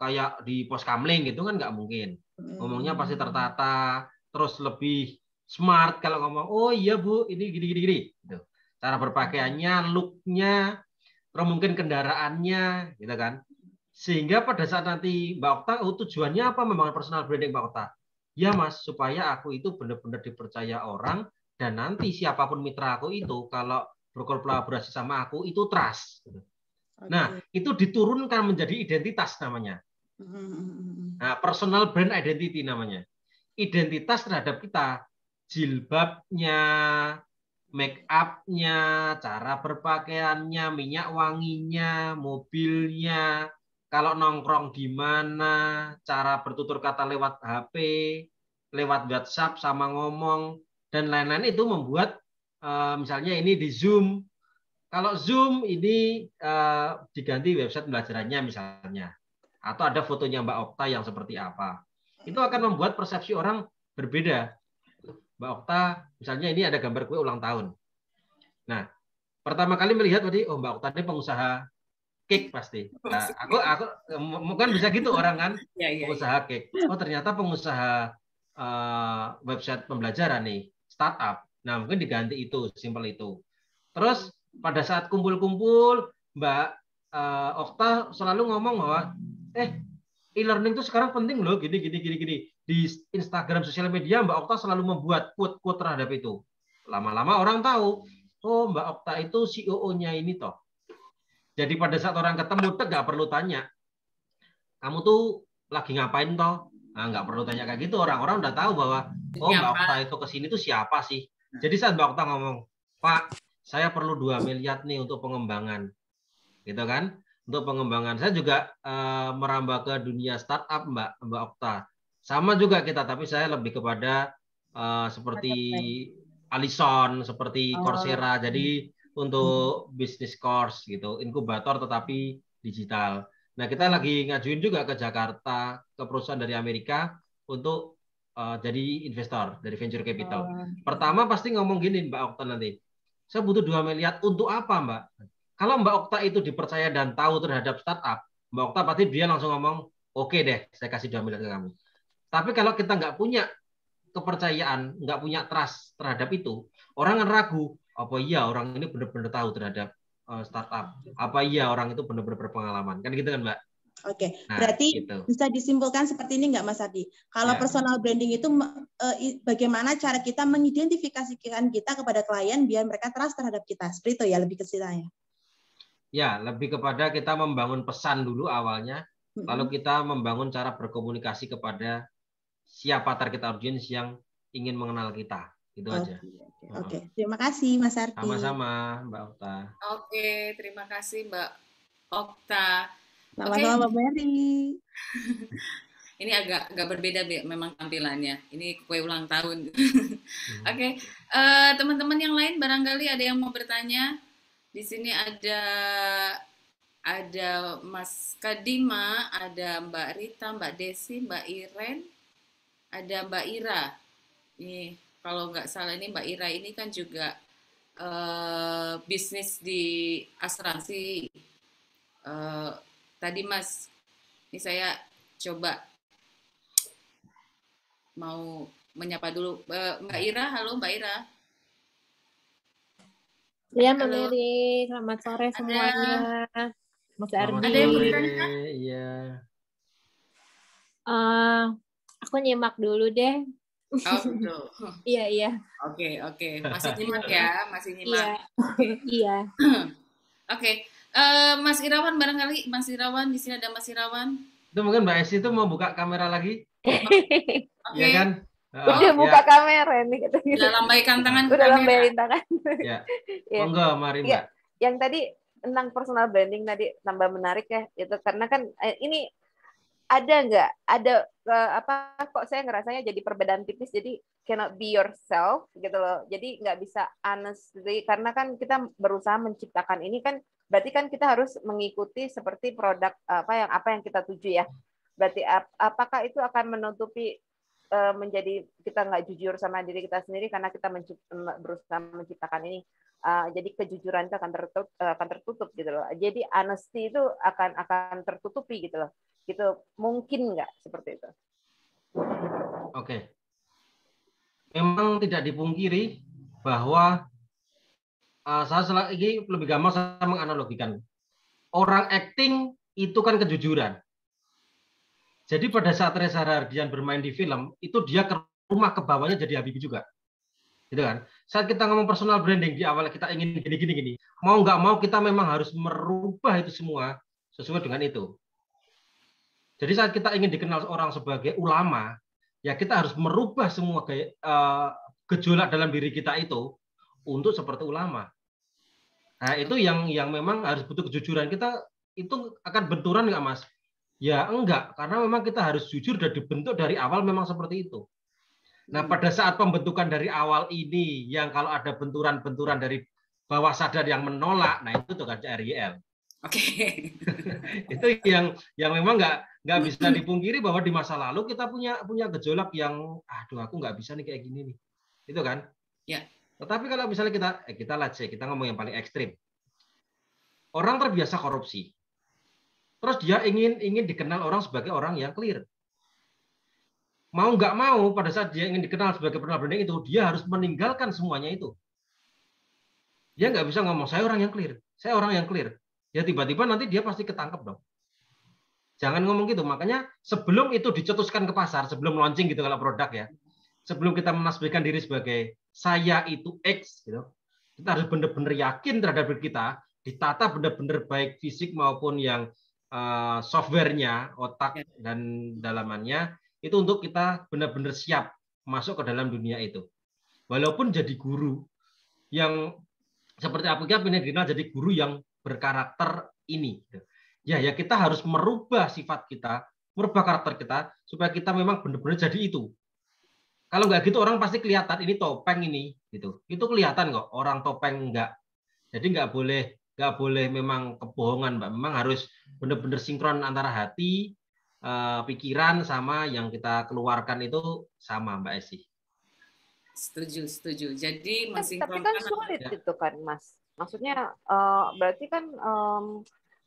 kayak di pos kamling gitu kan nggak mungkin. Ngomongnya pasti tertata, terus lebih smart kalau ngomong, oh iya Bu, ini gini. Gitu. Cara berpakaiannya, look-nya, terus mungkin kendaraannya, gitu kan. Sehingga pada saat nanti Mbak Okta, tujuannya apa membangun personal branding Mbak Okta? Ya Mas, supaya aku itu benar-benar dipercaya orang, dan nanti siapapun mitra aku itu, kalau berkolaborasi sama aku, itu trust. Nah, itu diturunkan menjadi identitas namanya. Nah, personal brand identity namanya. Identitas terhadap kita, jilbabnya, make up-nya, cara berpakaiannya, minyak wanginya, mobilnya, kalau nongkrong di mana, cara bertutur kata lewat HP, lewat WhatsApp sama ngomong, dan lain-lain itu membuat misalnya ini di Zoom. Kalau Zoom ini diganti website pembelajarannya misalnya, atau ada fotonya Mbak Okta yang seperti apa, itu akan membuat persepsi orang berbeda. Mbak Okta, misalnya ini ada gambar kue ulang tahun. Nah, pertama kali melihat tadi, oh Mbak Okta ini pengusaha cake pasti. Nah, aku mungkin bisa gitu orang kan, pengusaha cake. Oh ternyata pengusaha website pembelajaran nih, startup. Nah mungkin diganti itu, simpel itu. Terus pada saat kumpul-kumpul, Mbak Okta selalu ngomong bahwa e-learning itu sekarang penting loh, gini. Di Instagram, sosial media, Mbak Okta selalu membuat quote-quote terhadap itu. Lama-lama orang tahu, oh Mbak Okta itu CEO-nya ini toh. Jadi pada saat orang ketemu, nggak perlu tanya, kamu tuh lagi ngapain toh? Nah, nggak perlu tanya kayak gitu, orang-orang udah tahu bahwa, oh Mbak Okta itu kesini tuh siapa sih? Jadi saat Mbak Okta ngomong, Pak, saya perlu 2 miliar nih untuk pengembangan, gitu kan? Untuk pengembangan, saya juga merambah ke dunia startup, Mbak Okta. Sama juga kita, tapi saya lebih kepada seperti Alison, seperti Coursera. Jadi untuk bisnis course gitu, inkubator tetapi digital. Nah, kita lagi ngajuin juga ke Jakarta, ke perusahaan dari Amerika untuk jadi investor dari venture capital. Pertama pasti ngomong gini Mbak Okta nanti, saya butuh 2 miliar untuk apa Mbak? Kalau Mbak Okta itu dipercaya dan tahu terhadap startup, Mbak Okta pasti dia langsung ngomong, oke deh, saya kasih 2 miliar ke kamu. Tapi kalau kita nggak punya kepercayaan, nggak punya trust terhadap itu, orang akan ragu, apa iya orang ini benar-benar tahu terhadap startup? Apa iya orang itu benar-benar berpengalaman? Kan gitu kan Mbak? Oke, berarti gitu. Bisa disimpulkan seperti ini nggak Mas Ardi? Kalau personal branding itu bagaimana cara kita mengidentifikasikan kita kepada klien biar mereka trust terhadap kita? Seperti itu ya, lebih ke situ. Ya, lebih kepada kita membangun pesan dulu awalnya, lalu kita membangun cara berkomunikasi kepada siapa target audience yang ingin mengenal kita. Itu aja. Oke. Terima kasih Mas Ardi. Sama-sama Mbak Okta. Oke, terima kasih Mbak Okta. Sama-sama Mbak Mary. Ini agak berbeda memang tampilannya. Ini kue ulang tahun. Oke. Teman-teman yang lain barangkali ada yang mau bertanya. Di sini ada Mas Kadima, ada Mbak Rita, Mbak Desi, Mbak Iren, ada Mbak Ira. Nih, kalau nggak salah ini Mbak Ira ini kan juga bisnis di asuransi. Tadi Mas, ini saya coba mau menyapa dulu. Mbak Ira, halo Mbak Ira. Ya, Mbak Mary. Selamat sore semuanya. Mas Ardi. Ada yang mau ditanya? Iya. Aku nyimak dulu deh. Oh, betul. Iya. Oke. Masih nyimak ya? Masih nyimak. Iya. Oke. Mas Irawan barangkali. Mas Irawan, di sini ada Mas Irawan. Itu mungkin Mbak Esi itu mau buka kamera lagi. Iya kan? Udah buka kamera nih. Udah lambaikan tangan. Udah lambaikan tangan. Ya. Monggo, mari Mbak. Yang tadi tentang personal branding tadi tambah menarik ya. Itu karena kan ini ada kok saya ngerasanya jadi perbedaan tipis, jadi cannot be yourself gitu loh. Jadi nggak bisa honestly, karena kan kita berusaha menciptakan ini kan berarti kan kita harus mengikuti seperti produk apa yang kita tuju ya. Berarti apakah itu akan menutupi menjadi kita nggak jujur sama diri kita sendiri karena kita berusaha menciptakan ini. Jadi kejujuran itu akan tertutup gitu loh. Jadi honesty itu akan tertutupi gitu loh. Gitu mungkin nggak seperti itu? Oke. Memang tidak dipungkiri bahwa saya ini lebih gampang saya menganalogikan. Orang acting itu kan kejujuran. Jadi pada saat Reza Rahardian bermain di film, itu dia ke rumah ke bawahnya jadi Habibie juga. Gitu kan? Saat kita ngomong personal branding di awal kita ingin gini. Mau nggak mau kita memang harus merubah itu semua sesuai dengan itu. Jadi saat kita ingin dikenal orang sebagai ulama, ya kita harus merubah semua gejolak dalam diri kita itu untuk seperti ulama. Nah, itu yang memang harus butuh kejujuran. Kita itu akan benturan nggak, Mas? Ya enggak, karena memang kita harus jujur dan dibentuk dari awal memang seperti itu. Nah, pada saat pembentukan dari awal ini, yang kalau ada benturan-benturan dari bawah sadar yang menolak, nah itu tuh kan RYL. Oke. Itu yang memang nggak bisa dipungkiri bahwa di masa lalu kita punya gejolak yang, aduh aku nggak bisa nih kayak gini nih, itu kan? Ya. Tetapi kalau misalnya kita ngomong yang paling ekstrim, orang terbiasa korupsi. Terus dia ingin dikenal orang sebagai orang yang clear. Mau nggak mau, pada saat dia ingin dikenal sebagai personal branding itu, dia harus meninggalkan semuanya itu. Dia nggak bisa ngomong, saya orang yang clear. Saya orang yang clear. Ya tiba-tiba nanti dia pasti ketangkep dong. Jangan ngomong gitu. Makanya sebelum itu dicetuskan ke pasar, sebelum launching gitu kalau produk ya, sebelum kita menasbihkan diri sebagai saya itu X, gitu, kita harus benar-benar yakin terhadap diri kita, ditata benar-benar baik fisik maupun yang softwarenya, otak dan dalamannya, itu untuk kita benar-benar siap masuk ke dalam dunia itu. Walaupun jadi guru yang seperti Apika pengen dikenal jadi guru yang berkarakter ini. Ya kita harus merubah sifat kita, merubah karakter kita supaya kita memang benar-benar jadi itu. Kalau nggak gitu orang pasti kelihatan ini topeng ini, gitu. Itu kelihatan kok orang topeng enggak. Jadi nggak boleh memang kebohongan, Mbak. Memang harus benar-benar sinkron antara hati, pikiran sama yang kita keluarkan itu sama, Mbak Esi. Setuju. Jadi tapi kan sulit itu kan, Mas. Maksudnya berarti kan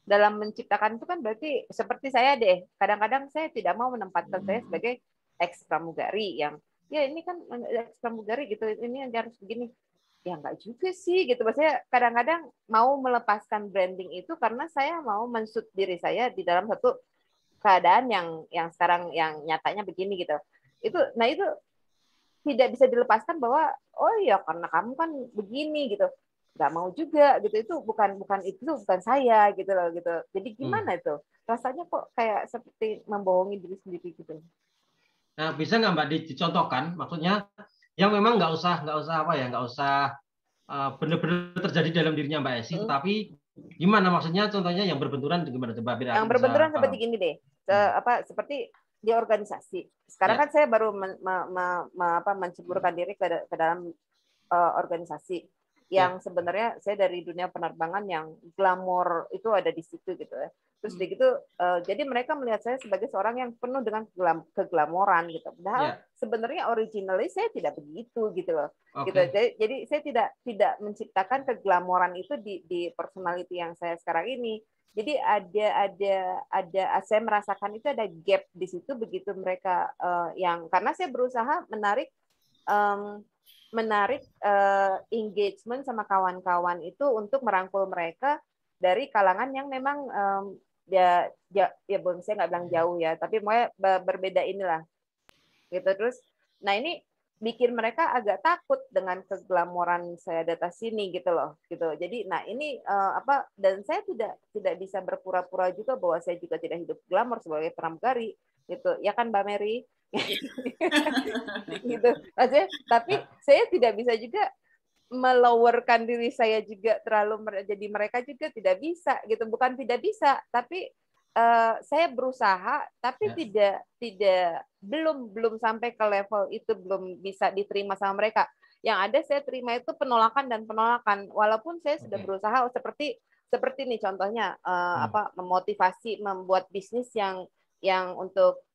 dalam menciptakan itu kan berarti seperti saya deh. Kadang-kadang saya tidak mau menempatkan saya sebagai ex pramugari yang ya ini kan ex pramugari gitu. Ini harus begini. Ya enggak juga sih gitu. Maksudnya kadang-kadang mau melepaskan branding itu karena saya mau mensut diri saya di dalam satu keadaan yang sekarang yang nyatanya begini gitu. Itu tidak bisa dilepaskan bahwa oh ya karena kamu kan begini gitu. Nggak mau juga gitu. Itu bukan saya gitu loh gitu. Jadi gimana itu? Rasanya kok kayak seperti membohongi diri sendiri gitu. Nah, bisa nggak Mbak dicontohkan? Maksudnya yang memang nggak usah benar-benar terjadi dalam dirinya Mbak Esi, tetapi gimana maksudnya contohnya yang berbenturan gimana coba? Yang berbenturan seperti gini deh, seperti di organisasi. Sekarang kan saya baru menceburkan diri ke dalam organisasi yang sebenarnya saya dari dunia penerbangan yang glamor itu ada di situ gitu ya. Terus begitu jadi mereka melihat saya sebagai seorang yang penuh dengan keglamoran gitu. Padahal sebenarnya originally saya tidak begitu gitu loh. Gitu. Jadi saya tidak menciptakan keglamoran itu di personality yang saya sekarang ini. Jadi ada saya merasakan itu ada gap di situ begitu mereka yang karena saya berusaha menarik engagement sama kawan-kawan itu untuk merangkul mereka dari kalangan yang memang ya belum saya nggak bilang jauh ya, tapi mau berbeda inilah gitu. Terus nah ini bikin mereka agak takut dengan keglamoran saya di atas sini gitu loh gitu. Jadi nah ini dan saya tidak bisa berpura-pura juga bahwa saya juga tidak hidup glamor sebagai pramugari gitu ya kan Mbak Mary. Gitu aja, tapi saya tidak bisa juga melowerkan diri saya juga terlalu jadi mereka juga tidak bisa gitu, bukan tidak bisa tapi saya berusaha tapi belum sampai ke level itu, belum bisa diterima sama mereka. Yang ada saya terima itu penolakan walaupun saya sudah berusaha seperti nih contohnya memotivasi membuat bisnis yang untuk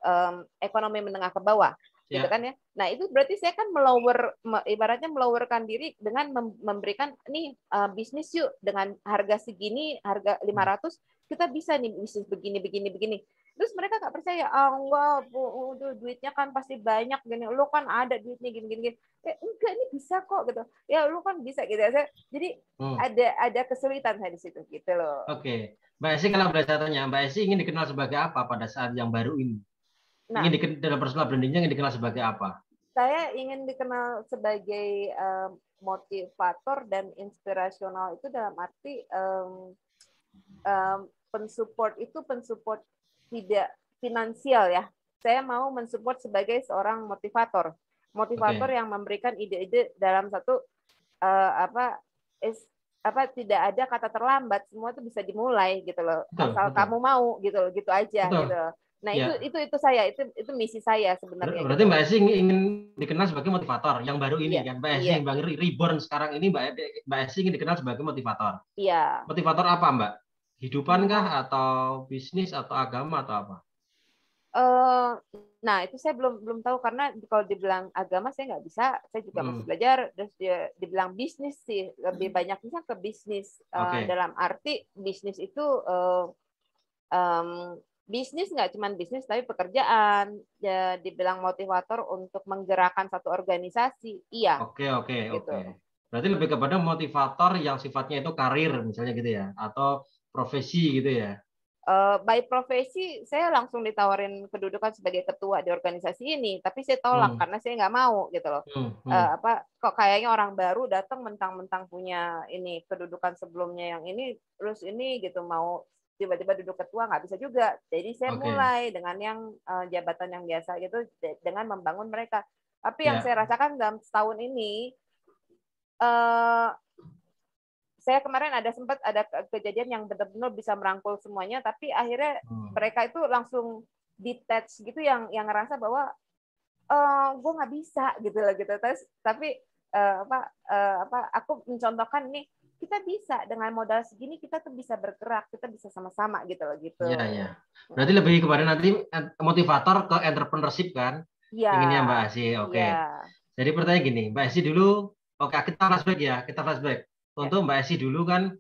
ekonomi menengah ke bawah. gitu kan ya. Nah itu berarti saya kan ibaratnya melowerkan diri dengan memberikan nih bisnis yuk dengan harga segini, harga 500 kita bisa nih bisnis begini. Terus mereka nggak percaya, enggak Bu, duitnya kan pasti banyak gini, lu kan ada duitnya gini. Enggak, ini bisa kok gitu. Ya lu kan bisa gitu ya. Jadi ada kesulitan saya di situ gitu loh. Oke. Mbak Esi, kalau boleh saya tanya, Mbak Esi ingin dikenal sebagai apa pada saat yang baru ini? Nah, dalam personal brandingnya ingin dikenal sebagai apa? Saya ingin dikenal sebagai motivator dan inspirasional itu dalam arti pensupport tidak finansial ya. Saya mau mensupport sebagai seorang motivator yang memberikan ide-ide dalam satu tidak ada kata terlambat, semua itu bisa dimulai gitu loh. Asal kamu mau gitu loh, gitu aja gitu loh. Nah, itu saya, itu misi saya sebenarnya. Berarti Mbak Esi ingin dikenal sebagai motivator yang baru ini kan? Mbak Esi yang baru reborn sekarang ini, Mbak Esi ingin dikenal sebagai motivator. Iya. Motivator apa, Mbak? Hidupan kah atau bisnis atau agama atau apa? Nah, itu saya belum tahu karena kalau dibilang agama saya nggak bisa, saya juga masih belajar. Terus dibilang bisnis sih lebih banyaknya ke bisnis dalam arti bisnis itu bisnis nggak cuma bisnis tapi pekerjaan. Ya, dibilang motivator untuk menggerakkan satu organisasi, iya. Oke. Berarti lebih kepada motivator yang sifatnya itu karir misalnya gitu ya, atau profesi gitu ya. By profesi saya langsung ditawarin kedudukan sebagai ketua di organisasi ini, tapi saya tolak karena saya nggak mau gitu loh. Kok kayaknya orang baru datang mentang-mentang punya ini kedudukan sebelumnya yang ini, terus ini gitu mau tiba-tiba duduk ketua, nggak bisa juga. Jadi saya mulai dengan yang jabatan yang biasa gitu, dengan membangun mereka. Tapi yang saya rasakan dalam setahun ini, saya kemarin sempat ada kejadian yang benar-benar bisa merangkul semuanya, tapi akhirnya mereka itu langsung detach gitu, yang ngerasa bahwa gue nggak bisa gitu loh gitu. Tapi aku mencontohkan nih, kita bisa dengan modal segini kita tuh bisa bergerak, kita bisa sama-sama gitu loh gitu. Iya. Berarti lebih kepada nanti motivator ke entrepreneurship kan? Iya. Inginnya Mbak Esi. Oke. Jadi pertanyaan gini, Mbak Esi dulu, kita flashback. Untuk Mbak Esi dulu kan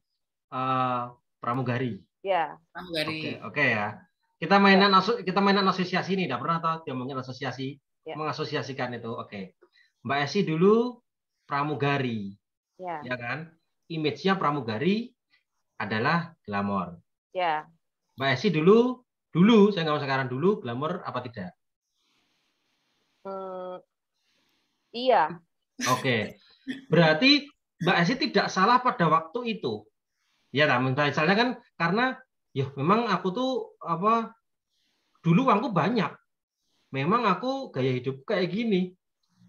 pramugari. Iya. Pramugari. Oke ya. Kita mainan asosiasi nih, tidak pernah tahu ngomongin asosiasi, mengasosiasikan itu. Oke. Mbak Esi dulu pramugari. Ya kan? Image-nya pramugari adalah glamor. Ya. Mbak Esi dulu saya nggak mau sekarang, dulu glamor apa tidak? Iya. Oke. Berarti Mbak Esi tidak salah pada waktu itu. Ya, misalnya kan karena ya memang aku tuh dulu uangku banyak. Memang aku gaya hidup kayak gini.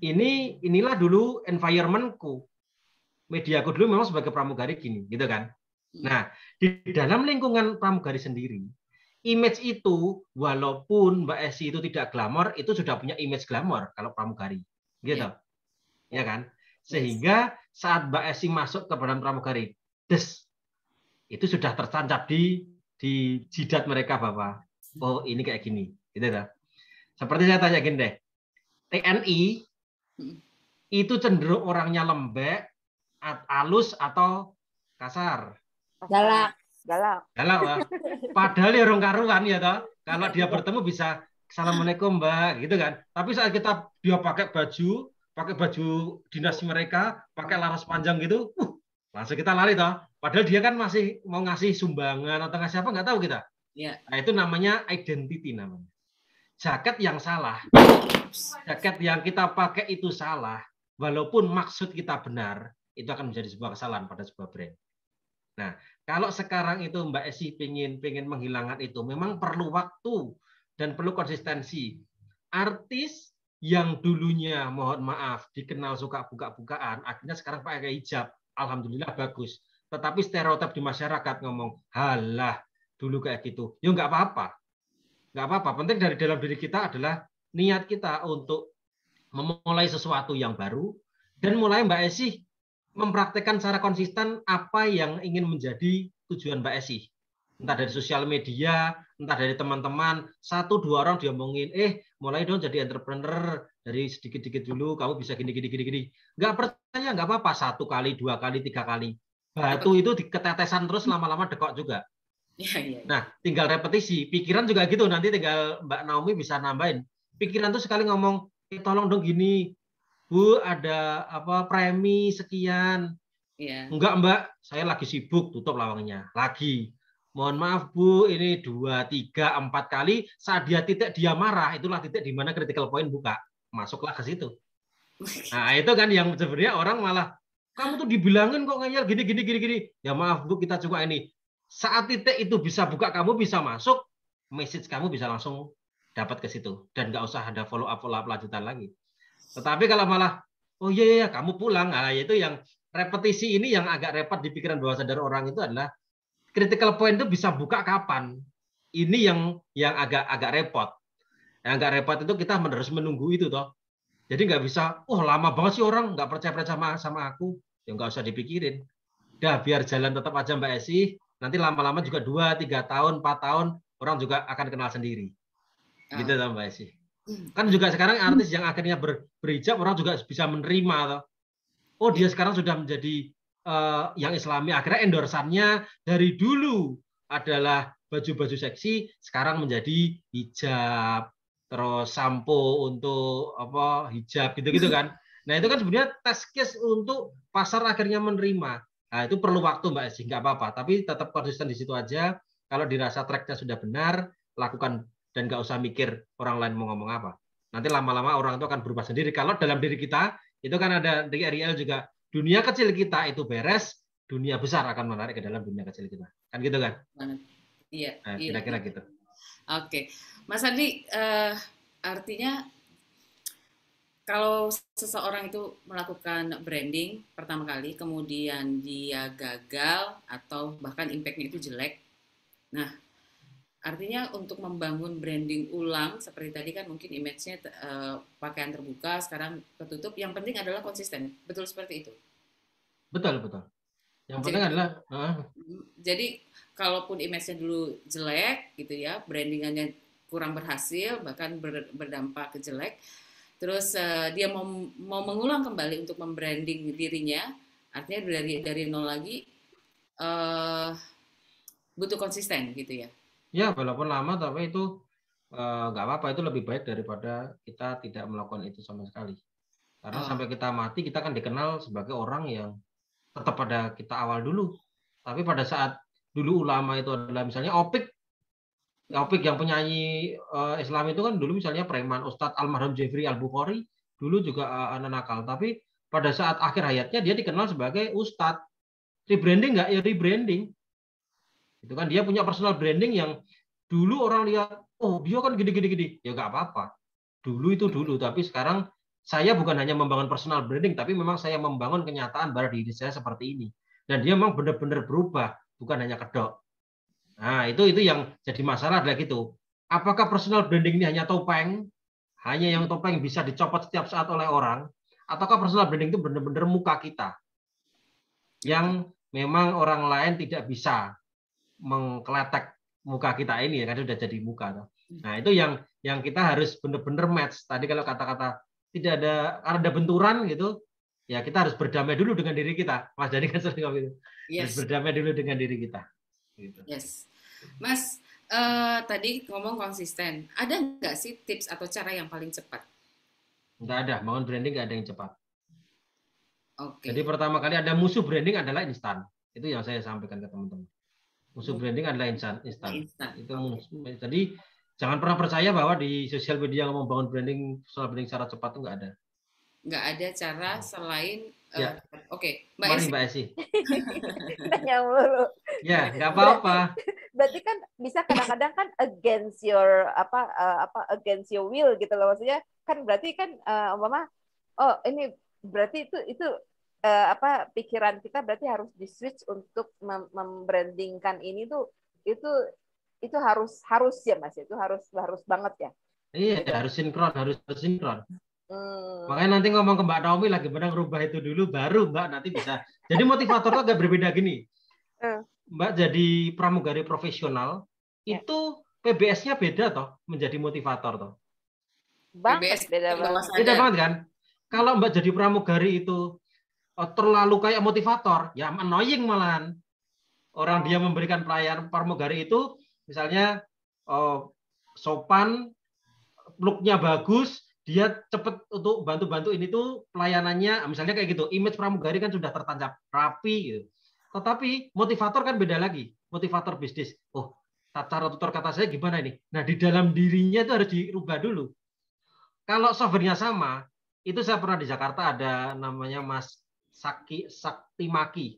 Inilah dulu environment-ku. Mediaku dulu memang sebagai pramugari gini, gitu kan. Nah, di dalam lingkungan pramugari sendiri, image itu walaupun Mbak Esi itu tidak glamor, itu sudah punya image glamor kalau pramugari. Gitu. Ya kan? Sehingga saat Mbak Esi masuk ke dalam pramugari, itu sudah tertancap di jidat mereka bahwa oh ini kayak gini, gitu dah. Seperti saya tanya gini deh, TNI itu cenderung orangnya lembek, halus atau kasar? Galak. Lah. Padahal ya orang karuan ya toh. Kalau dia bertemu bisa Assalamualaikum Mbak, gitu kan. Tapi saat dia pakai baju dinas mereka, pakai laras panjang gitu, langsung kita lari toh. Padahal dia kan masih mau ngasih sumbangan atau ngasih apa nggak tahu kita. Nah, itu namanya identity namanya. Jaket yang salah, jaket yang kita pakai itu salah, walaupun maksud kita benar, itu akan menjadi sebuah kesalahan pada sebuah brand. Nah, kalau sekarang itu Mbak Esi pengen menghilangkan itu, memang perlu waktu dan perlu konsistensi. Artis yang dulunya mohon maaf dikenal suka buka-bukaan, akhirnya sekarang pakai hijab, alhamdulillah bagus. Tetapi stereotip di masyarakat ngomong, halah dulu kayak gitu. Ya nggak apa-apa. Nggak apa-apa. Penting dari dalam diri kita adalah niat kita untuk memulai sesuatu yang baru dan mulai Mbak Esi mempraktekkan secara konsisten apa yang ingin menjadi tujuan Mbak Esi. Entah dari sosial media, entah dari teman-teman, 1-2 orang diomongin, mulai dong jadi entrepreneur, dari sedikit-sedikit dulu kamu bisa gini. Nggak percaya nggak apa-apa, 1 kali, 2 kali, 3 kali. Batu itu diketetesan terus lama-lama dekok juga. Nah, tinggal repetisi. Pikiran juga gitu. Nanti tinggal Mbak Naomi bisa nambahin. Pikiran tuh sekali ngomong, tolong dong gini, Bu, ada apa premi sekian. Enggak Mbak, saya lagi sibuk, tutup lawangnya. Lagi. Mohon maaf Bu, ini 2, 3, 4 kali. Saat dia titik dia marah, itulah titik di mana critical point buka. Masuklah ke situ. Nah, itu kan yang sebenarnya orang malah, kamu tuh dibilangin kok ngeyel gini. Ya maaf Bu, kita coba ini. Saat titik itu bisa buka, kamu bisa masuk, message kamu bisa langsung dapat ke situ. Dan nggak usah ada follow up lanjutan lagi. Tetapi kalau malah, oh iya, kamu pulang, nah itu yang repetisi ini yang agak repot di pikiran bawah sadar orang itu adalah critical point itu bisa buka kapan. Ini yang agak repot. Yang agak repot itu kita harus menunggu itu toh. Jadi nggak bisa, lama banget sih orang nggak percaya sama aku, ya nggak usah dipikirin. Dah biar jalan tetap aja Mbak Esi. Nanti lama-lama juga 2, 3 tahun, 4 tahun orang juga akan kenal sendiri. Gitu toh Mbak Esi. Kan juga sekarang artis yang akhirnya berhijab orang juga bisa menerima toh. Oh dia sekarang sudah menjadi yang Islami, akhirnya endorsannya dari dulu adalah baju-baju seksi, sekarang menjadi hijab, terus sampo untuk apa hijab gitu-gitu kan. Nah itu kan sebenarnya test case untuk pasar akhirnya menerima. Nah itu perlu waktu Mbak Esi, nggak apa-apa, tapi tetap konsisten di situ aja. Kalau dirasa tracknya sudah benar, lakukan dan nggak usah mikir orang lain mau ngomong apa. Nanti lama-lama orang itu akan berubah sendiri. Kalau dalam diri kita itu kan ada dari Ariel juga, dunia kecil kita itu beres, dunia besar akan menarik ke dalam dunia kecil kita. Kan gitu kan? Iya. Nah, kira-kira gitu. Oke, Mas Andi, artinya kalau seseorang itu melakukan branding pertama kali, kemudian dia gagal atau bahkan impact-nya itu jelek, nah artinya untuk membangun branding ulang seperti tadi kan mungkin image-nya pakaian terbuka, sekarang ketutup, yang penting adalah konsisten, betul seperti itu? Betul. Yang penting adalah jadi kalaupun image-nya dulu jelek gitu ya, brandingannya kurang berhasil, bahkan berdampak ke jelek, terus dia mau mengulang kembali untuk membranding dirinya, artinya dari nol lagi, butuh konsisten gitu ya? Ya, walaupun lama, tapi itu nggak apa-apa, itu lebih baik daripada kita tidak melakukan itu sama sekali. Karena sampai kita mati, kita kan dikenal sebagai orang yang tetap pada kita awal dulu. Tapi pada saat dulu ulama itu adalah misalnya Opik yang penyanyi Islam itu kan dulu misalnya preman, Ustadz almarhum Jeffrey Al-Bukhari dulu juga anak nakal, tapi pada saat akhir hayatnya dia dikenal sebagai Ustadz. Rebranding nggak? Ya rebranding. Itu kan dia punya personal branding yang dulu orang lihat, oh dia kan gini. Ya nggak apa-apa. Dulu itu dulu, tapi sekarang saya bukan hanya membangun personal branding, tapi memang saya membangun kenyataan bahwa diri saya seperti ini. Dan dia memang benar-benar berubah, bukan hanya kedok. Nah, itu yang jadi masalah adalah gitu. Apakah personal branding ini hanya topeng? Hanya yang topeng bisa dicopot setiap saat oleh orang? Ataukah personal branding itu benar-benar muka kita? Yang memang orang lain tidak bisa mengkletek muka kita ini, kan sudah jadi muka. Nah, itu yang kita harus benar-benar match. Tadi kalau kata-kata tidak ada benturan gitu, ya kita harus berdamai dulu dengan diri kita. Mas Dani kan sering ngomong itu. Harus berdamai dulu dengan diri kita. Gitu. Yes. Mas, tadi ngomong konsisten. Ada nggak sih tips atau cara yang paling cepat? Nggak ada. Bangun branding nggak ada yang cepat. Oke. Jadi pertama kali ada musuh branding adalah instan. Itu yang saya sampaikan ke teman-teman. Musuh branding adalah instan. Itu jadi jangan pernah percaya bahwa di sosial media ngomong bangun branding, personal branding secara cepat itu nggak ada. Nggak ada cara selain Oke, Mbak Esi. Tanya mulu. Ya, nggak apa-apa. Berarti kan bisa kadang-kadang kan against your against your will gitu loh, maksudnya kan berarti kan umpama ini berarti itu pikiran kita berarti harus di switch untuk membrandingkan ini tuh itu harus ya Mas, itu harus banget ya. Iya, harus sinkron. Makanya nanti ngomong ke Mbak Naomi lagi benar rubah itu dulu, baru Mbak nanti bisa. Jadi motivator itu agak berbeda gini. Mbak jadi pramugari profesional, itu PBS-nya beda toh menjadi motivator toh. Banget, beda banget. Beda banget kan? Kalau Mbak jadi pramugari itu terlalu kayak motivator, ya annoying malahan. Orang dia memberikan pelayanan pramugari itu misalnya sopan, look-nya bagus, dia cepat untuk bantu-bantu ini tuh pelayanannya, misalnya kayak gitu. Image pramugari kan sudah tertancap rapi gitu. Tetapi motivator kan beda lagi, motivator bisnis. Oh, cara tutur kata saya gimana ini? Nah, di dalam dirinya itu harus dirubah dulu. Kalau software-nya sama, itu saya pernah di Jakarta ada namanya Mas Sakti Maki.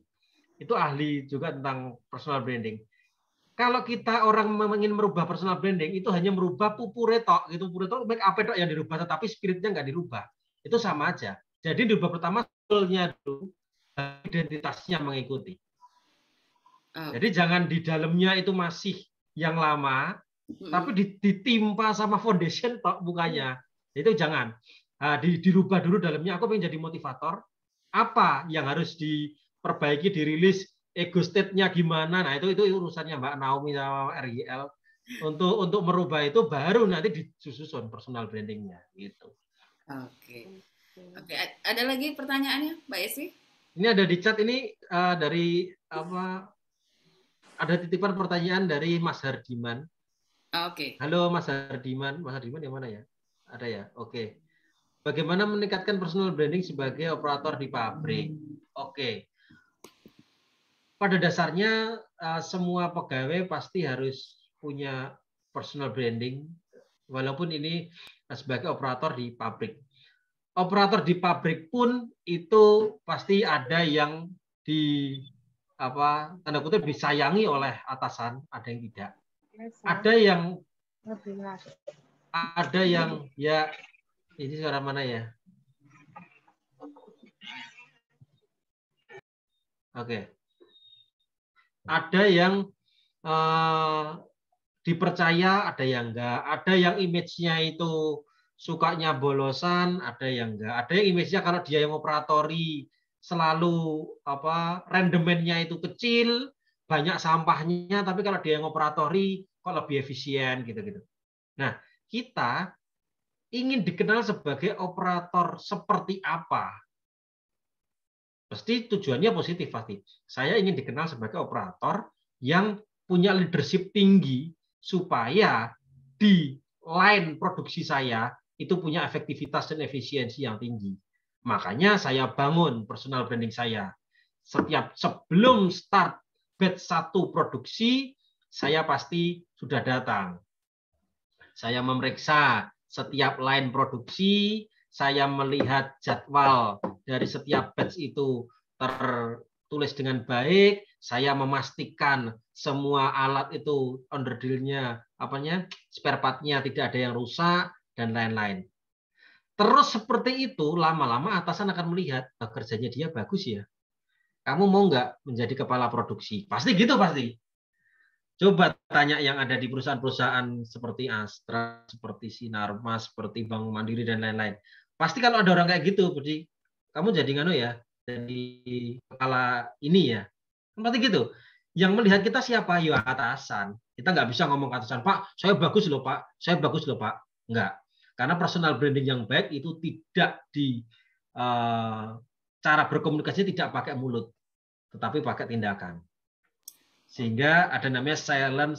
Itu ahli juga tentang personal branding. Kalau kita orang ingin merubah personal branding, itu hanya merubah pupure tok, gitu. Pupure tok make up tok yang dirubah, tetapi spiritnya nggak dirubah. Itu sama aja. Jadi dirubah pertama soulnya dulu, identitasnya mengikuti. Jadi jangan di dalamnya itu masih yang lama, tapi ditimpa sama foundation tok bukanya. Itu jangan. Nah, dirubah dulu dalamnya. Aku pengen jadi motivator. Apa yang harus diperbaiki, dirilis, ego state-nya gimana? Nah, itu urusannya Mbak Naomi sama RYL. Untuk merubah itu baru nanti disusun personal branding-nya gitu. Oke. Ada lagi pertanyaannya, Mbak Esi? Ini ada di chat ini dari apa? Ada titipan pertanyaan dari Mas Hardiman. Oke. Halo Mas Hardiman. Mas Hardiman yang mana ya? Ada ya? Oke. Bagaimana meningkatkan personal branding sebagai operator di pabrik? Oke. Pada dasarnya semua pegawai pasti harus punya personal branding, walaupun ini sebagai operator di pabrik. Operator di pabrik pun itu pasti ada yang tanda kutip disayangi oleh atasan, ada yang tidak. Ada yang ya. Ini suara mana ya? Oke. Ada yang dipercaya, ada yang enggak. Ada yang image-nya itu sukanya bolosan, ada yang enggak. Ada yang image-nya kalau dia yang operatori selalu rendemennya itu kecil, banyak sampahnya, tapi kalau dia yang operatori kok lebih efisien gitu-gitu. Nah, kita ingin dikenal sebagai operator seperti apa? Pasti tujuannya positif pasti. Saya ingin dikenal sebagai operator yang punya leadership tinggi supaya di line produksi saya itu punya efektivitas dan efisiensi yang tinggi. Makanya saya bangun personal branding saya. Sebelum start batch 1 produksi, saya pasti sudah datang. Saya memeriksa setiap line produksi, saya melihat jadwal dari setiap batch itu tertulis dengan baik, saya memastikan semua alat itu onderdilnya, spare part-nya tidak ada yang rusak, dan lain-lain. Terus seperti itu, lama-lama atasan akan melihat, kerjanya dia bagus ya. Kamu mau nggak menjadi kepala produksi? Pasti gitu pasti. Coba tanya yang ada di perusahaan-perusahaan seperti Astra, seperti Sinarmas, seperti Bank Mandiri dan lain-lain. Pasti kalau ada orang kayak gitu, berarti kamu jadi jadi kepala ini ya. Pasti gitu. Yang melihat kita siapa? Ya atasan. Kita nggak bisa ngomong ke atasan, Pak, saya bagus loh Pak, saya bagus loh Pak. Enggak. Karena personal branding yang baik itu tidak cara berkomunikasi tidak pakai mulut, tetapi pakai tindakan. Sehingga ada namanya silent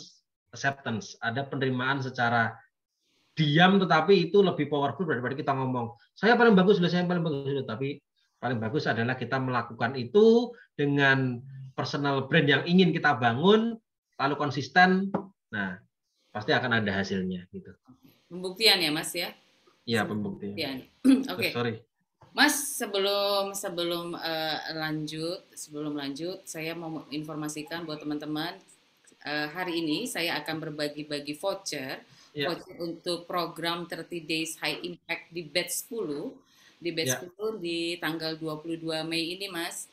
acceptance, ada penerimaan secara diam, tetapi itu lebih powerful daripada kita ngomong saya paling bagus loh, saya paling bagus loh. Tapi paling bagus adalah kita melakukan itu dengan personal brand yang ingin kita bangun, lalu konsisten. Nah, pasti akan ada hasilnya gitu. Pembuktian ya Mas ya? Iya, pembuktian. Oke. Sorry. Mas, sebelum lanjut, saya mau informasikan buat teman-teman, hari ini saya akan berbagi-bagi voucher untuk program 30 Days High Impact di batch 10, di tanggal 22 Mei ini, Mas.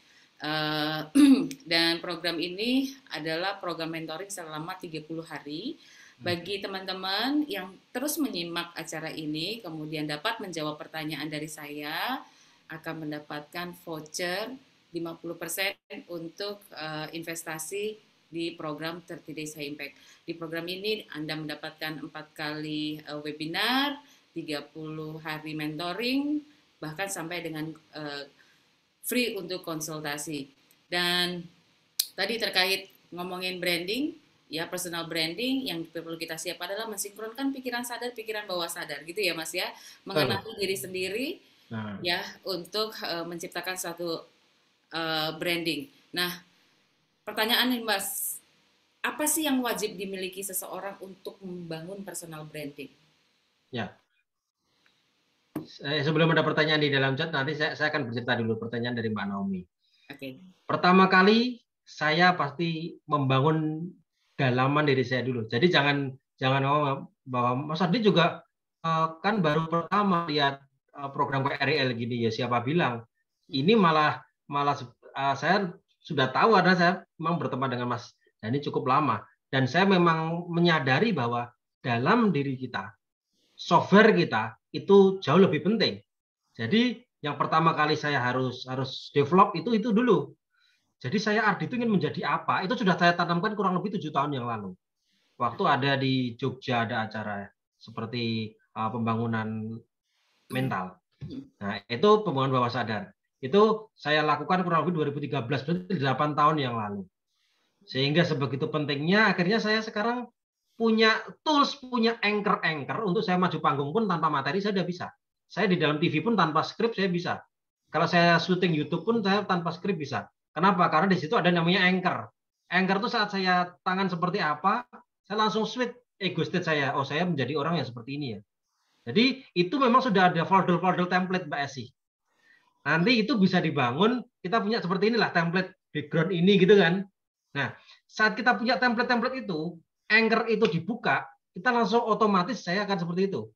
Dan program ini adalah program mentoring selama 30 hari. Bagi teman-teman yang terus menyimak acara ini, kemudian dapat menjawab pertanyaan dari saya, akan mendapatkan voucher 50% untuk investasi di program 30 Days High Impact. Di program ini Anda mendapatkan 4 kali webinar 30 hari mentoring, bahkan sampai dengan free untuk konsultasi. Dan tadi terkait ngomongin branding, ya personal branding yang perlu kita siap adalah mensinkronkan pikiran sadar, pikiran bawah sadar gitu ya Mas ya, mengenali diri sendiri ya untuk menciptakan suatu branding. Nah, pertanyaan nih Mas, apa sih yang wajib dimiliki seseorang untuk membangun personal branding? Ya. Sebelum ada pertanyaan di dalam chat, nanti saya akan bercerita dulu pertanyaan dari Mbak Naomi. Oke. Pertama kali saya pasti membangun dalaman diri saya dulu. Jadi jangan ngomong bahwa Mas Adi juga kan baru pertama lihat program KRL gini ya, siapa bilang. Ini malah saya sudah tahu, ada saya memang berteman dengan Mas Dhani cukup lama, dan saya memang menyadari bahwa dalam diri kita, software kita itu jauh lebih penting. Jadi yang pertama kali saya harus develop itu dulu. Jadi saya Ardi itu ingin menjadi apa? Itu sudah saya tanamkan kurang lebih 7 tahun yang lalu. Waktu ada di Jogja ada acara seperti pembangunan mental. Nah, itu pembangunan bawah sadar. Itu saya lakukan kurang lebih 2013, berarti 8 tahun yang lalu. Sehingga sebegitu pentingnya akhirnya saya sekarang punya tools, punya anchor untuk saya maju panggung pun tanpa materi saya sudah bisa. Saya di dalam TV pun tanpa skrip saya bisa. Kalau saya syuting YouTube pun saya tanpa skrip bisa. Kenapa? Karena di situ ada namanya anchor. Anchor itu saat saya tangan seperti apa, saya langsung switch ego state saya. Oh, saya menjadi orang yang seperti ini ya. Jadi itu memang sudah ada folder-folder template Mbak Esi. Nanti itu bisa dibangun, kita punya seperti inilah template background ini gitu kan. Nah, saat kita punya template-template itu, anchor itu dibuka, kita langsung otomatis saya akan seperti itu.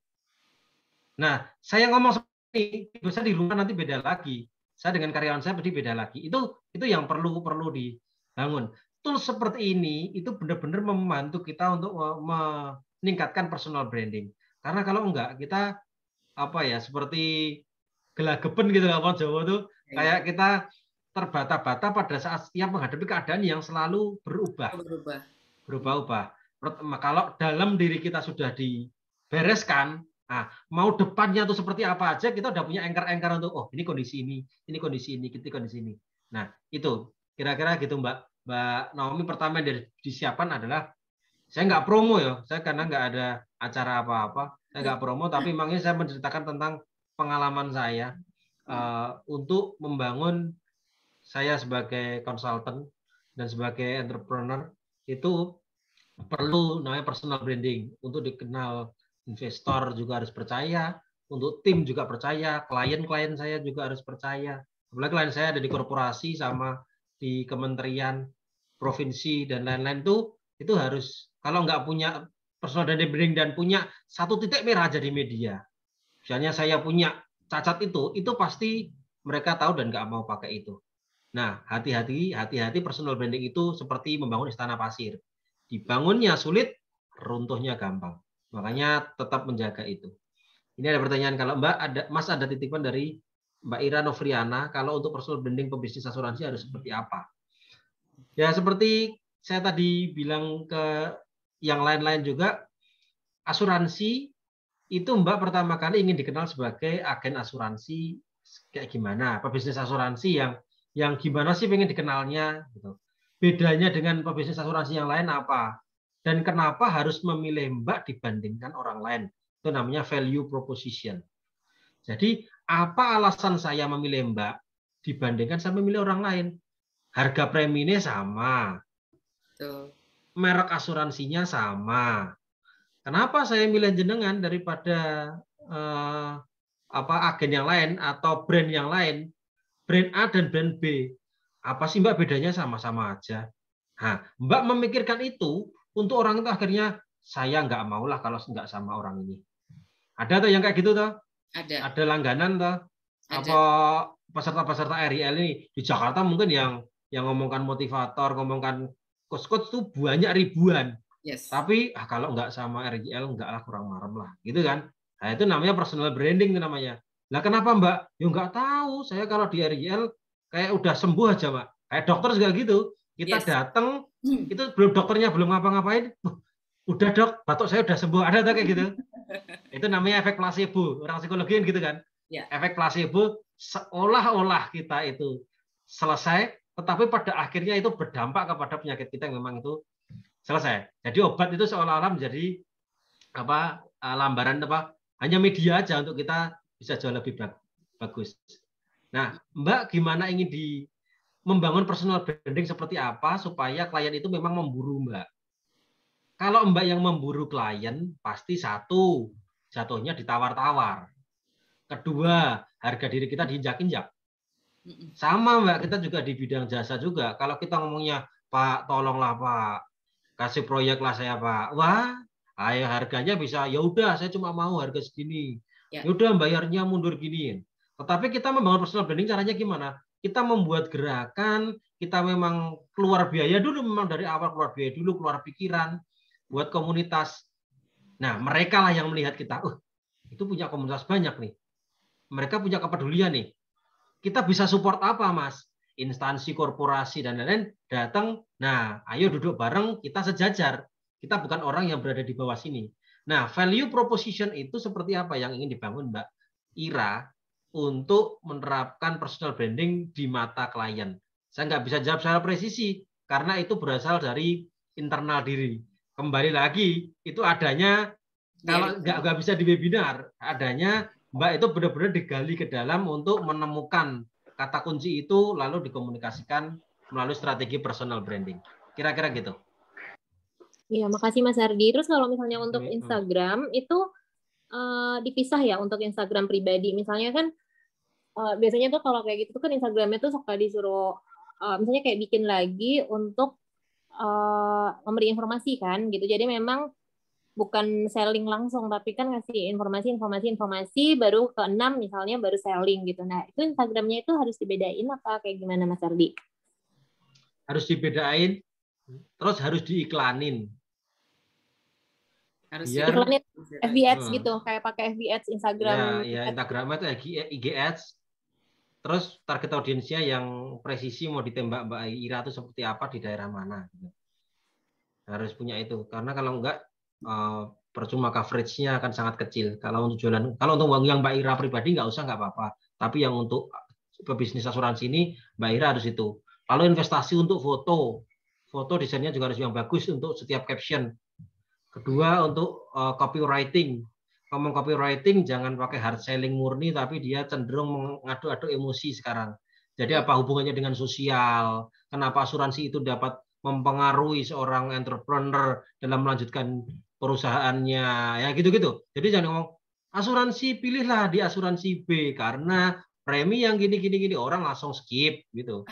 Nah, saya ngomong seperti ini, bisa di rumah nanti beda lagi. Saya dengan karyawan saya pasti beda lagi. Itu yang perlu dibangun. Tools seperti ini itu benar-benar membantu kita untuk meningkatkan personal branding. Karena kalau enggak, kita seperti gelagapan gitu kalau Jawa tuh, kayak kita terbata-bata pada saat setiap menghadapi keadaan yang selalu berubah-ubah. Kalau dalam diri kita sudah dibereskan, nah, mau depannya tuh seperti apa aja, kita udah punya anchor untuk ini kondisi ini kondisi ini. Nah, itu kira-kira gitu Mbak Naomi. Pertama yang disiapkan adalah saya nggak promo ya, saya karena nggak ada acara apa-apa, saya nggak promo, tapi memangnya saya menceritakan tentang pengalaman saya untuk membangun saya sebagai konsultan dan sebagai entrepreneur itu perlu namanya personal branding untuk dikenal. Investor juga harus percaya, untuk tim juga percaya, klien saya juga harus percaya. Apalagi klien saya ada di korporasi sama di kementerian, provinsi dan lain-lain itu harus, kalau nggak punya personal branding dan punya satu titik merah aja di media. Misalnya saya punya cacat itu pasti mereka tahu dan nggak mau pakai itu. Nah, hati-hati personal branding itu seperti membangun istana pasir. Dibangunnya sulit, runtuhnya gampang. Makanya tetap menjaga itu. Ini ada pertanyaan, kalau Mas ada titipan dari Mbak Ira Novriana, kalau untuk personal branding pebisnis asuransi harus seperti apa? Ya seperti saya tadi bilang ke yang lain-lain juga, asuransi itu Mbak pertama kali ingin dikenal sebagai agen asuransi kayak gimana? Pebisnis asuransi yang gimana sih pengen dikenalnya? Gitu. Bedanya dengan pebisnis asuransi yang lain apa? Dan kenapa harus memilih Mbak dibandingkan orang lain? Itu namanya value proposition. Jadi, apa alasan saya memilih Mbak dibandingkan saya memilih orang lain? Harga preminya sama. Merek asuransinya sama. Kenapa saya milih jenengan daripada agen yang lain atau brand yang lain? Brand A dan brand B. Apa sih Mbak bedanya? Sama-sama aja. Nah, Mbak memikirkan itu, untuk orang itu akhirnya saya nggak maulah kalau nggak sama orang ini. Ada tuh yang kayak gitu tuh? Ada langganan tuh? Apa peserta-peserta RIL ini di Jakarta mungkin yang ngomongkan motivator, ngomongkan coach tuh banyak ribuan. Yes. Tapi kalau nggak sama RIL nggak lah, kurang marem lah, gitu kan? Nah, itu namanya personal branding itu namanya. Lah kenapa Mbak? Ya nggak tahu. Saya kalau di RIL kayak udah sembuh aja Mbak. Kayak dokter juga gitu. Kita datang, itu belum dokternya belum ngapa-ngapain, udah dok, batuk saya udah sembuh, ada kayak gitu. Itu namanya efek placebo, orang psikologi gitu kan. Ya. Efek placebo seolah-olah kita itu selesai, tetapi pada akhirnya itu berdampak kepada penyakit kita yang memang itu selesai. Jadi obat itu seolah-olah menjadi lambaran hanya media aja untuk kita bisa jauh lebih bagus. Nah, Mbak gimana ingin membangun personal branding seperti apa supaya klien itu memang memburu Mbak? Kalau Mbak yang memburu klien, pasti satu, jatuhnya ditawar-tawar. Kedua, harga diri kita diinjak-injak. Sama Mbak, kita juga di bidang jasa juga. Kalau kita ngomongnya, Pak, tolonglah Pak, kasih proyek lah saya Pak. Wah, ayo harganya bisa, ya udah saya cuma mau harga segini. Ya udah bayarnya mundur giniin. Tetapi kita membangun personal branding caranya gimana? Kita membuat gerakan, kita memang keluar biaya dulu, memang dari awal keluar biaya dulu, keluar pikiran, buat komunitas. Nah, mereka lah yang melihat kita, itu punya komunitas banyak nih. Mereka punya kepedulian nih. Kita bisa support apa, Mas? Instansi, korporasi, dan lain-lain datang, nah, ayo duduk bareng, kita sejajar. Kita bukan orang yang berada di bawah sini. Nah, value proposition itu seperti apa yang ingin dibangun Mbak Ira untuk menerapkan personal branding di mata klien? Saya nggak bisa jawab secara presisi, karena itu berasal dari internal diri. Kembali lagi, itu adanya, kalau nggak bisa di webinar, adanya Mbak itu benar-benar digali ke dalam untuk menemukan kata kunci itu, lalu dikomunikasikan melalui strategi personal branding. Kira-kira gitu. Iya, makasih Mas Ardi. Terus kalau misalnya untuk Instagram, itu dipisah ya untuk Instagram pribadi. Misalnya kan, biasanya tuh kalau kayak gitu kan Instagramnya tuh suka disuruh, misalnya kayak bikin lagi untuk memberi informasi kan gitu. Jadi memang bukan selling langsung, tapi kan ngasih informasi baru ke-6 misalnya baru selling gitu. Nah, itu Instagramnya itu harus dibedain apa kayak gimana Mas Ardi? Harus dibedain, terus harus diiklanin. Harus iklanin FB Ads gitu, kayak pakai FB Ads Instagram. Ya, Instagram itu IG Ads. Terus target audiensnya yang presisi mau ditembak Mbak Ira itu seperti apa di daerah mana. Harus punya itu, karena kalau enggak percuma coverage-nya akan sangat kecil. Kalau untuk jualan, kalau untuk yang Mbak Ira pribadi nggak usah, nggak apa-apa. Tapi yang untuk pebisnis asuransi ini Mbak Ira harus itu. Lalu investasi untuk foto desainnya juga harus yang bagus untuk setiap caption. Kedua untuk copywriting. Ngomong copywriting jangan pakai hard selling murni, tapi dia cenderung mengadu-adu emosi sekarang. Jadi apa hubungannya dengan sosial? Kenapa asuransi itu dapat mempengaruhi seorang entrepreneur dalam melanjutkan perusahaannya, ya gitu-gitu. Jadi jangan ngomong asuransi, pilihlah di asuransi B karena premi yang gini orang langsung skip gitu.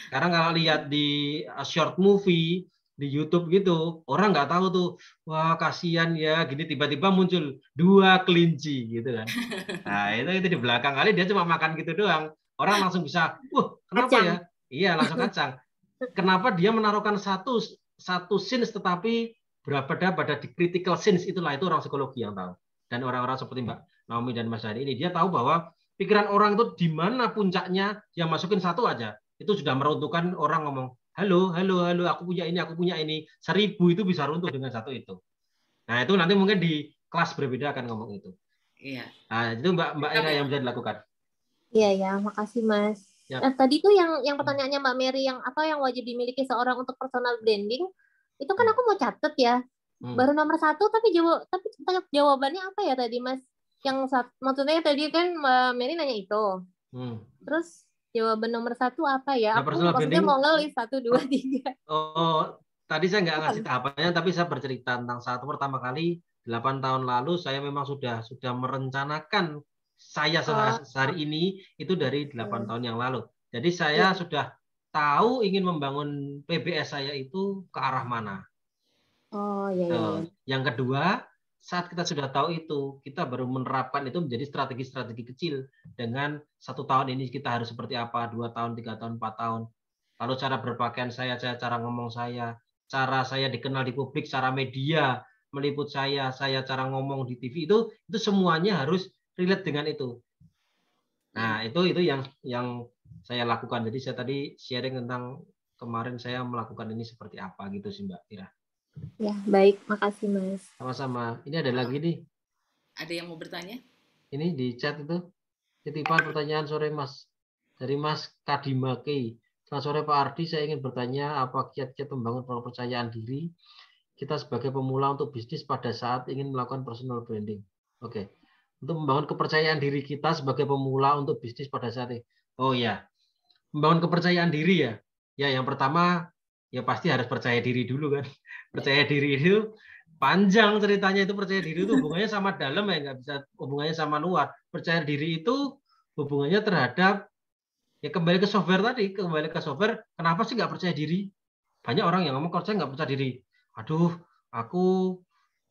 Sekarang kalau lihat di short movie di YouTube gitu, orang nggak tahu tuh, wah kasihan ya, gini tiba-tiba muncul 2 kelinci gitu kan. Nah itu di belakang kali dia cuma makan gitu doang, orang langsung bisa, kenapa ya? Iya langsung kacang. Kenapa dia menaruhkan satu scenes tetapi berapa pada di critical scenes, itulah itu orang psikologi yang tahu. Dan orang-orang seperti Mbak Naomi dan Mas Hadi ini, dia tahu bahwa pikiran orang itu di mana puncaknya, yang masukin satu aja itu sudah meruntuhkan orang ngomong, halo, aku punya ini, 1000 itu bisa runtuh dengan satu itu. Nah itu nanti mungkin di kelas berbeda akan ngomong itu. Iya. Nah itu Mbak Ira yang bisa dilakukan. Iya, makasih Mas. Ya. Nah, tadi tuh yang pertanyaannya Mbak Mary, yang apa yang wajib dimiliki seorang untuk personal branding, itu kan aku mau catat ya. Baru nomor 1, tapi jawabannya apa ya tadi Mas? Maksudnya tadi kan Mbak Mary nanya itu. Terus jawaban nomor 1 apa ya? Aku maksudnya mau ngelis 1, 2, 3. Oh, tadi saya nggak ngasih tahapannya, tapi saya bercerita tentang satu pertama kali 8 tahun lalu saya memang sudah merencanakan saya sehari ini itu dari 8 tahun yang lalu. Jadi saya sudah tahu ingin membangun PBS saya itu ke arah mana. Oh iya. Yang kedua, saat kita sudah tahu itu, kita baru menerapkan itu menjadi strategi-strategi kecil. Dengan 1 tahun ini kita harus seperti apa, 2 tahun, 3 tahun, 4 tahun. Lalu cara berpakaian saya, cara ngomong saya, cara saya dikenal di publik, cara media meliput saya cara ngomong di TV, itu semuanya harus relate dengan itu. Nah, itu yang saya lakukan. Jadi saya tadi sharing tentang kemarin saya melakukan ini seperti apa gitu sih Mbak Ira. Ya, baik. Makasih, Mas. Sama-sama. Ini ada lagi nih. Ada yang mau bertanya? Ini di chat itu. Titipan pertanyaan sore, Mas. Dari Mas Kadimake. Selamat sore Pak Ardi, saya ingin bertanya apa kiat-kiat membangun kepercayaan diri kita sebagai pemula untuk bisnis pada saat ingin melakukan personal branding. Oke. Untuk membangun kepercayaan diri kita sebagai pemula untuk bisnis pada saat ini. Oh ya, membangun kepercayaan diri ya. Ya, yang pertama ya pasti harus percaya diri dulu kan. Percaya diri itu panjang ceritanya, itu percaya diri itu hubungannya sama dalam ya, nggak bisa hubungannya sama luar. Percaya diri itu hubungannya terhadap ya kembali ke software tadi, kembali ke software. Kenapa sih nggak percaya diri? Banyak orang yang ngomong kalau saya nggak percaya diri. Aduh, aku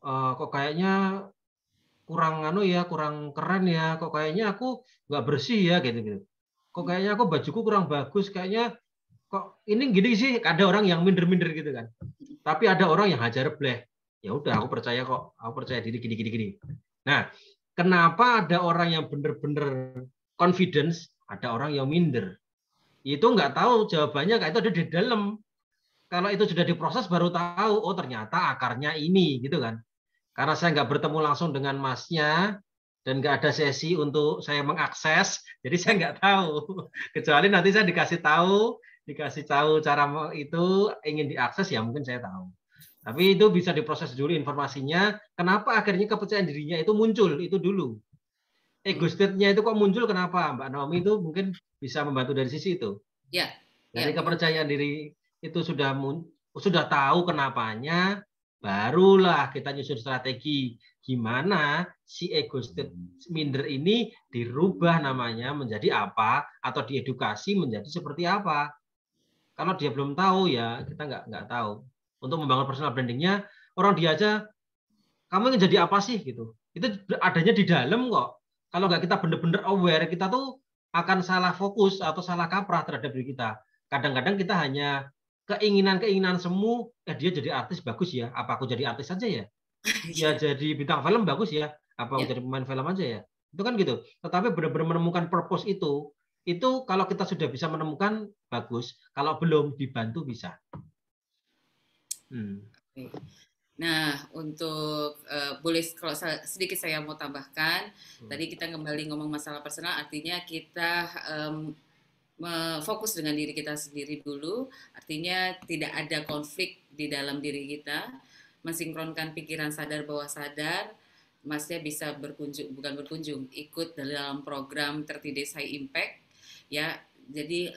kok kayaknya kurang kurang keren ya. Kok kayaknya aku nggak bersih ya gitu. Kok kayaknya aku bajuku kurang bagus. Kayaknya kok ini gini sih. Ada orang yang minder-minder gitu kan. Tapi ada orang yang hajar bleh. Ya udah, aku percaya kok. Aku percaya diri gini. Nah, kenapa ada orang yang bener-bener confidence? Ada orang yang minder. Itu nggak tahu jawabannya, kayak itu ada di dalam. Kalau itu sudah diproses baru tahu, oh ternyata akarnya ini, gitu kan. Karena saya nggak bertemu langsung dengan masnya, dan nggak ada sesi untuk saya mengakses, jadi saya nggak tahu. Kecuali nanti saya dikasih tahu cara itu ingin diakses, ya mungkin saya tahu. Tapi itu bisa diproses dulu informasinya, kenapa akhirnya kepercayaan dirinya itu muncul, itu dulu. Ego state-nya itu kok muncul, kenapa? Mbak Naomi itu mungkin bisa membantu dari sisi itu. Ya. Dari kepercayaan diri itu sudah tahu kenapanya, barulah kita nyusun strategi gimana si ego state minder ini dirubah namanya menjadi apa, atau diedukasi menjadi seperti apa. Kalau dia belum tahu ya kita nggak tahu. Untuk membangun personal brandingnya, orang dia aja, kamu ingin jadi apa sih gitu. Itu adanya di dalam kok. Kalau nggak kita benar-benar aware, kita tuh akan salah fokus atau salah kaprah terhadap diri kita. Kadang-kadang kita hanya keinginan semu, dia jadi artis bagus ya. Apa aku jadi artis aja ya? Ya jadi bintang film bagus ya. Apa aku jadi pemain film aja ya? Itu kan gitu. Tetapi benar-benar menemukan purpose itu kalau kita sudah bisa menemukan bagus. Kalau belum dibantu bisa. Nah, untuk boleh kalau sedikit saya mau tambahkan, tadi kita kembali ngomong masalah personal, artinya kita fokus dengan diri kita sendiri dulu, artinya tidak ada konflik di dalam diri kita, mensinkronkan pikiran sadar bawah sadar, Masnya bisa ikut dalam program 30 Days High Impact, ya. Jadi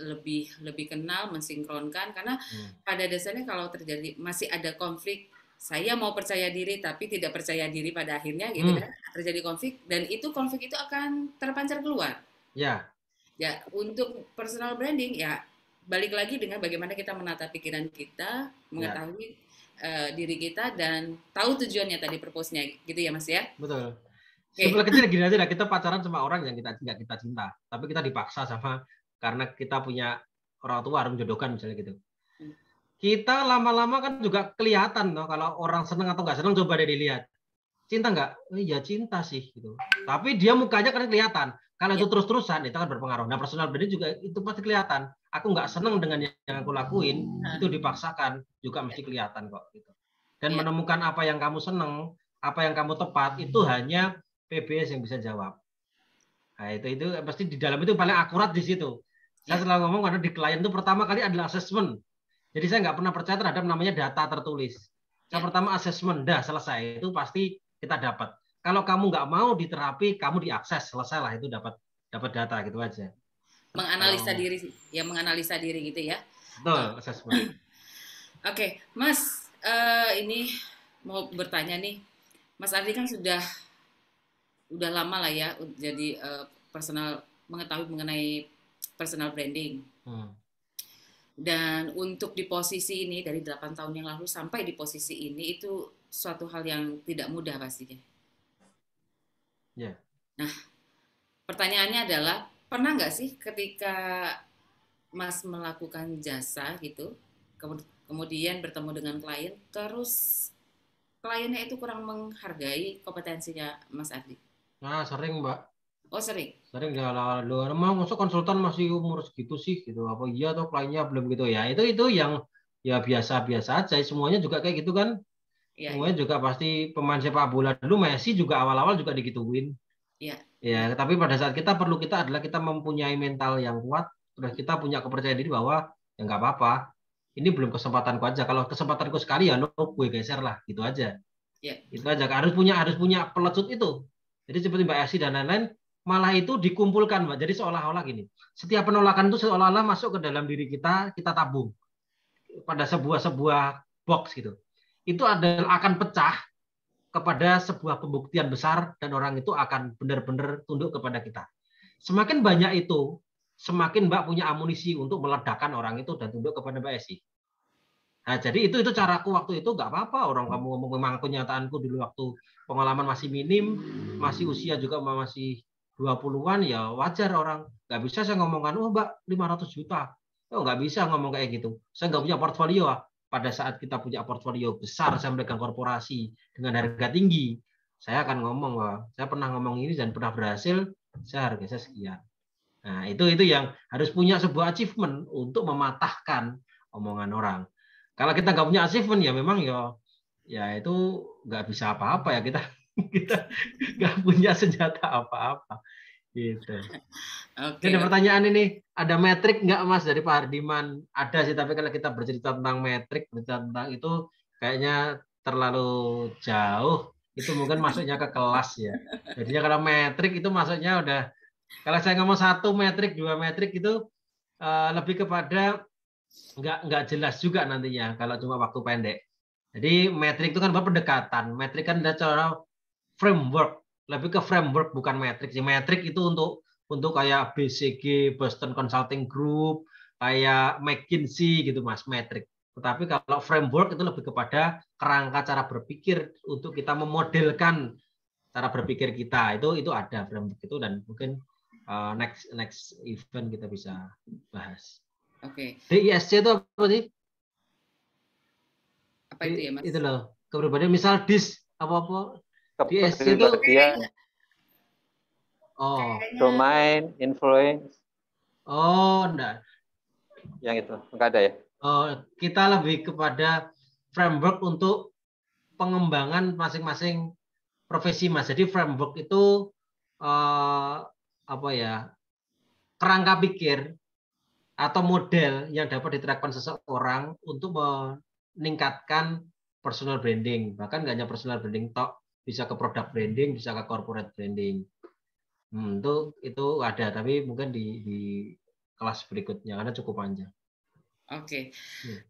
lebih kenal, mensinkronkan, karena pada dasarnya kalau terjadi masih ada konflik, saya mau percaya diri tapi tidak percaya diri pada akhirnya gitu kan, terjadi konflik, dan itu konflik itu akan terpancar keluar. Ya, untuk personal branding ya balik lagi dengan bagaimana kita menata pikiran kita, mengetahui diri kita dan tahu tujuannya tadi, purpose-nya gitu ya Mas ya. Betul. Simpel kecil gini aja lah, kita pacaran sama orang yang nggak kita cinta, tapi kita dipaksa sama karena kita punya orang tua harus menjodohkan misalnya gitu. Kita lama-lama kan juga kelihatan kalau orang senang atau nggak senang, coba deh dilihat. Cinta nggak? Iya cinta sih gitu. Tapi dia mukanya kan kelihatan. Kalau itu terus-terusan itu kan berpengaruh. Nah personal branding juga itu pasti kelihatan. Aku nggak senang dengan yang aku lakuin, itu dipaksakan juga mesti kelihatan kok gitu. Dan menemukan apa yang kamu senang, apa yang kamu tepat, itu hanya PBS yang bisa jawab. Nah itu pasti di dalam itu paling akurat di situ. Saya selalu ngomong karena di klien itu pertama kali adalah assessment. Jadi saya nggak pernah percaya terhadap namanya data tertulis. Yang pertama assessment, dah selesai. Itu pasti kita dapat. Kalau kamu nggak mau diterapi, kamu diakses, selesailah itu dapat data gitu aja. Menganalisa diri, ya menganalisa diri gitu ya. Betul, assessment. Oke, Mas, ini mau bertanya nih. Mas Ardi kan sudah lama lah ya jadi mengetahui mengenai personal branding. Dan untuk di posisi ini dari 8 tahun yang lalu sampai di posisi ini itu suatu hal yang tidak mudah pastinya. Nah, pertanyaannya adalah pernah nggak sih ketika Mas melakukan jasa gitu, kemudian bertemu dengan klien, terus kliennya itu kurang menghargai kompetensinya Mas Ardi? Nah, sering Mbak. Oh sering? Sering ya lah, masuk konsultan masih umur segitu sih gitu. Apa iya atau kliennya belum gitu ya? Itu yang ya biasa-biasa aja. Semuanya juga kayak gitu kan. Ya, semuanya juga pasti pemain sepak bola dulu. Messi juga awal-awal juga digituin. Ya. Ya, tapi pada saat kita adalah kita mempunyai mental yang kuat, terus kita punya kepercayaan diri bahwa ya nggak apa-apa. Ini belum kesempatanku aja. Kalau kesempatanku sekali ya no, gue geser lah, gitu aja. Ya. Itu aja. Harus punya pelecut itu. Jadi seperti Mbak Esi dan lain-lain, malah itu dikumpulkan, Mbak. Jadi seolah-olah gini. Setiap penolakan itu seolah-olah masuk ke dalam diri kita tabung pada sebuah box gitu. Itu adalah akan pecah kepada sebuah pembuktian besar dan orang itu akan benar-benar tunduk kepada kita. Semakin banyak itu, semakin Mbak punya amunisi untuk meledakkan orang itu dan tunduk kepada Mbak Esi. Nah, jadi itu caraku waktu itu, nggak apa-apa orang kamu ngomong, memang kenyataanku dulu waktu pengalaman masih minim, masih usia juga masih 20-an, ya wajar orang. Nggak bisa saya ngomongkan, oh Mbak 500 juta. Oh, nggak bisa ngomong kayak gitu. Saya nggak punya portfolio. Pada saat kita punya portfolio besar, saya memegang korporasi dengan harga tinggi, saya akan ngomong, wah, saya pernah ngomong ini dan pernah berhasil, saya harga saya sekian. Nah, itu yang harus punya sebuah achievement untuk mematahkan omongan orang. Kalau kita nggak punya achievement, ya memang ya itu nggak bisa apa-apa ya, kita nggak punya senjata apa-apa. Gitu. Okay. Jadi pertanyaan ini, ada metrik nggak Mas dari Pak Hardiman? Ada sih, tapi kalau kita bercerita tentang metrik, bercerita tentang itu kayaknya terlalu jauh. Itu mungkin masuknya ke kelas ya. Jadinya kalau metrik itu masuknya udah, kalau saya ngomong 1 metrik, 2 metrik itu lebih kepada nggak jelas juga nantinya kalau cuma waktu pendek. Jadi metrik itu kan pendekatan. Metrik kan ada cara framework. Lebih ke framework bukan metrik. Metrik itu untuk kayak BCG, Boston Consulting Group, kayak McKinsey gitu Mas, metrik. Tetapi kalau framework itu lebih kepada kerangka cara berpikir untuk kita memodelkan cara berpikir kita. Itu ada framework itu, dan mungkin next event kita bisa bahas. Oke. DISC itu apa sih? Apa itu ya Mas? Itu loh, kepribadian. Misal DIS apa-apa. DISC itu domain, influence. Oh, enggak. Yang itu enggak ada ya? Oh, kita lebih kepada framework untuk pengembangan masing-masing profesi Mas. Jadi framework itu apa ya? Kerangka pikir atau model yang dapat diterapkan seseorang untuk meningkatkan personal branding. Bahkan nggak hanya personal branding tok, bisa ke product branding, bisa ke corporate branding. Itu ada, tapi mungkin di kelas berikutnya karena cukup panjang. Oke.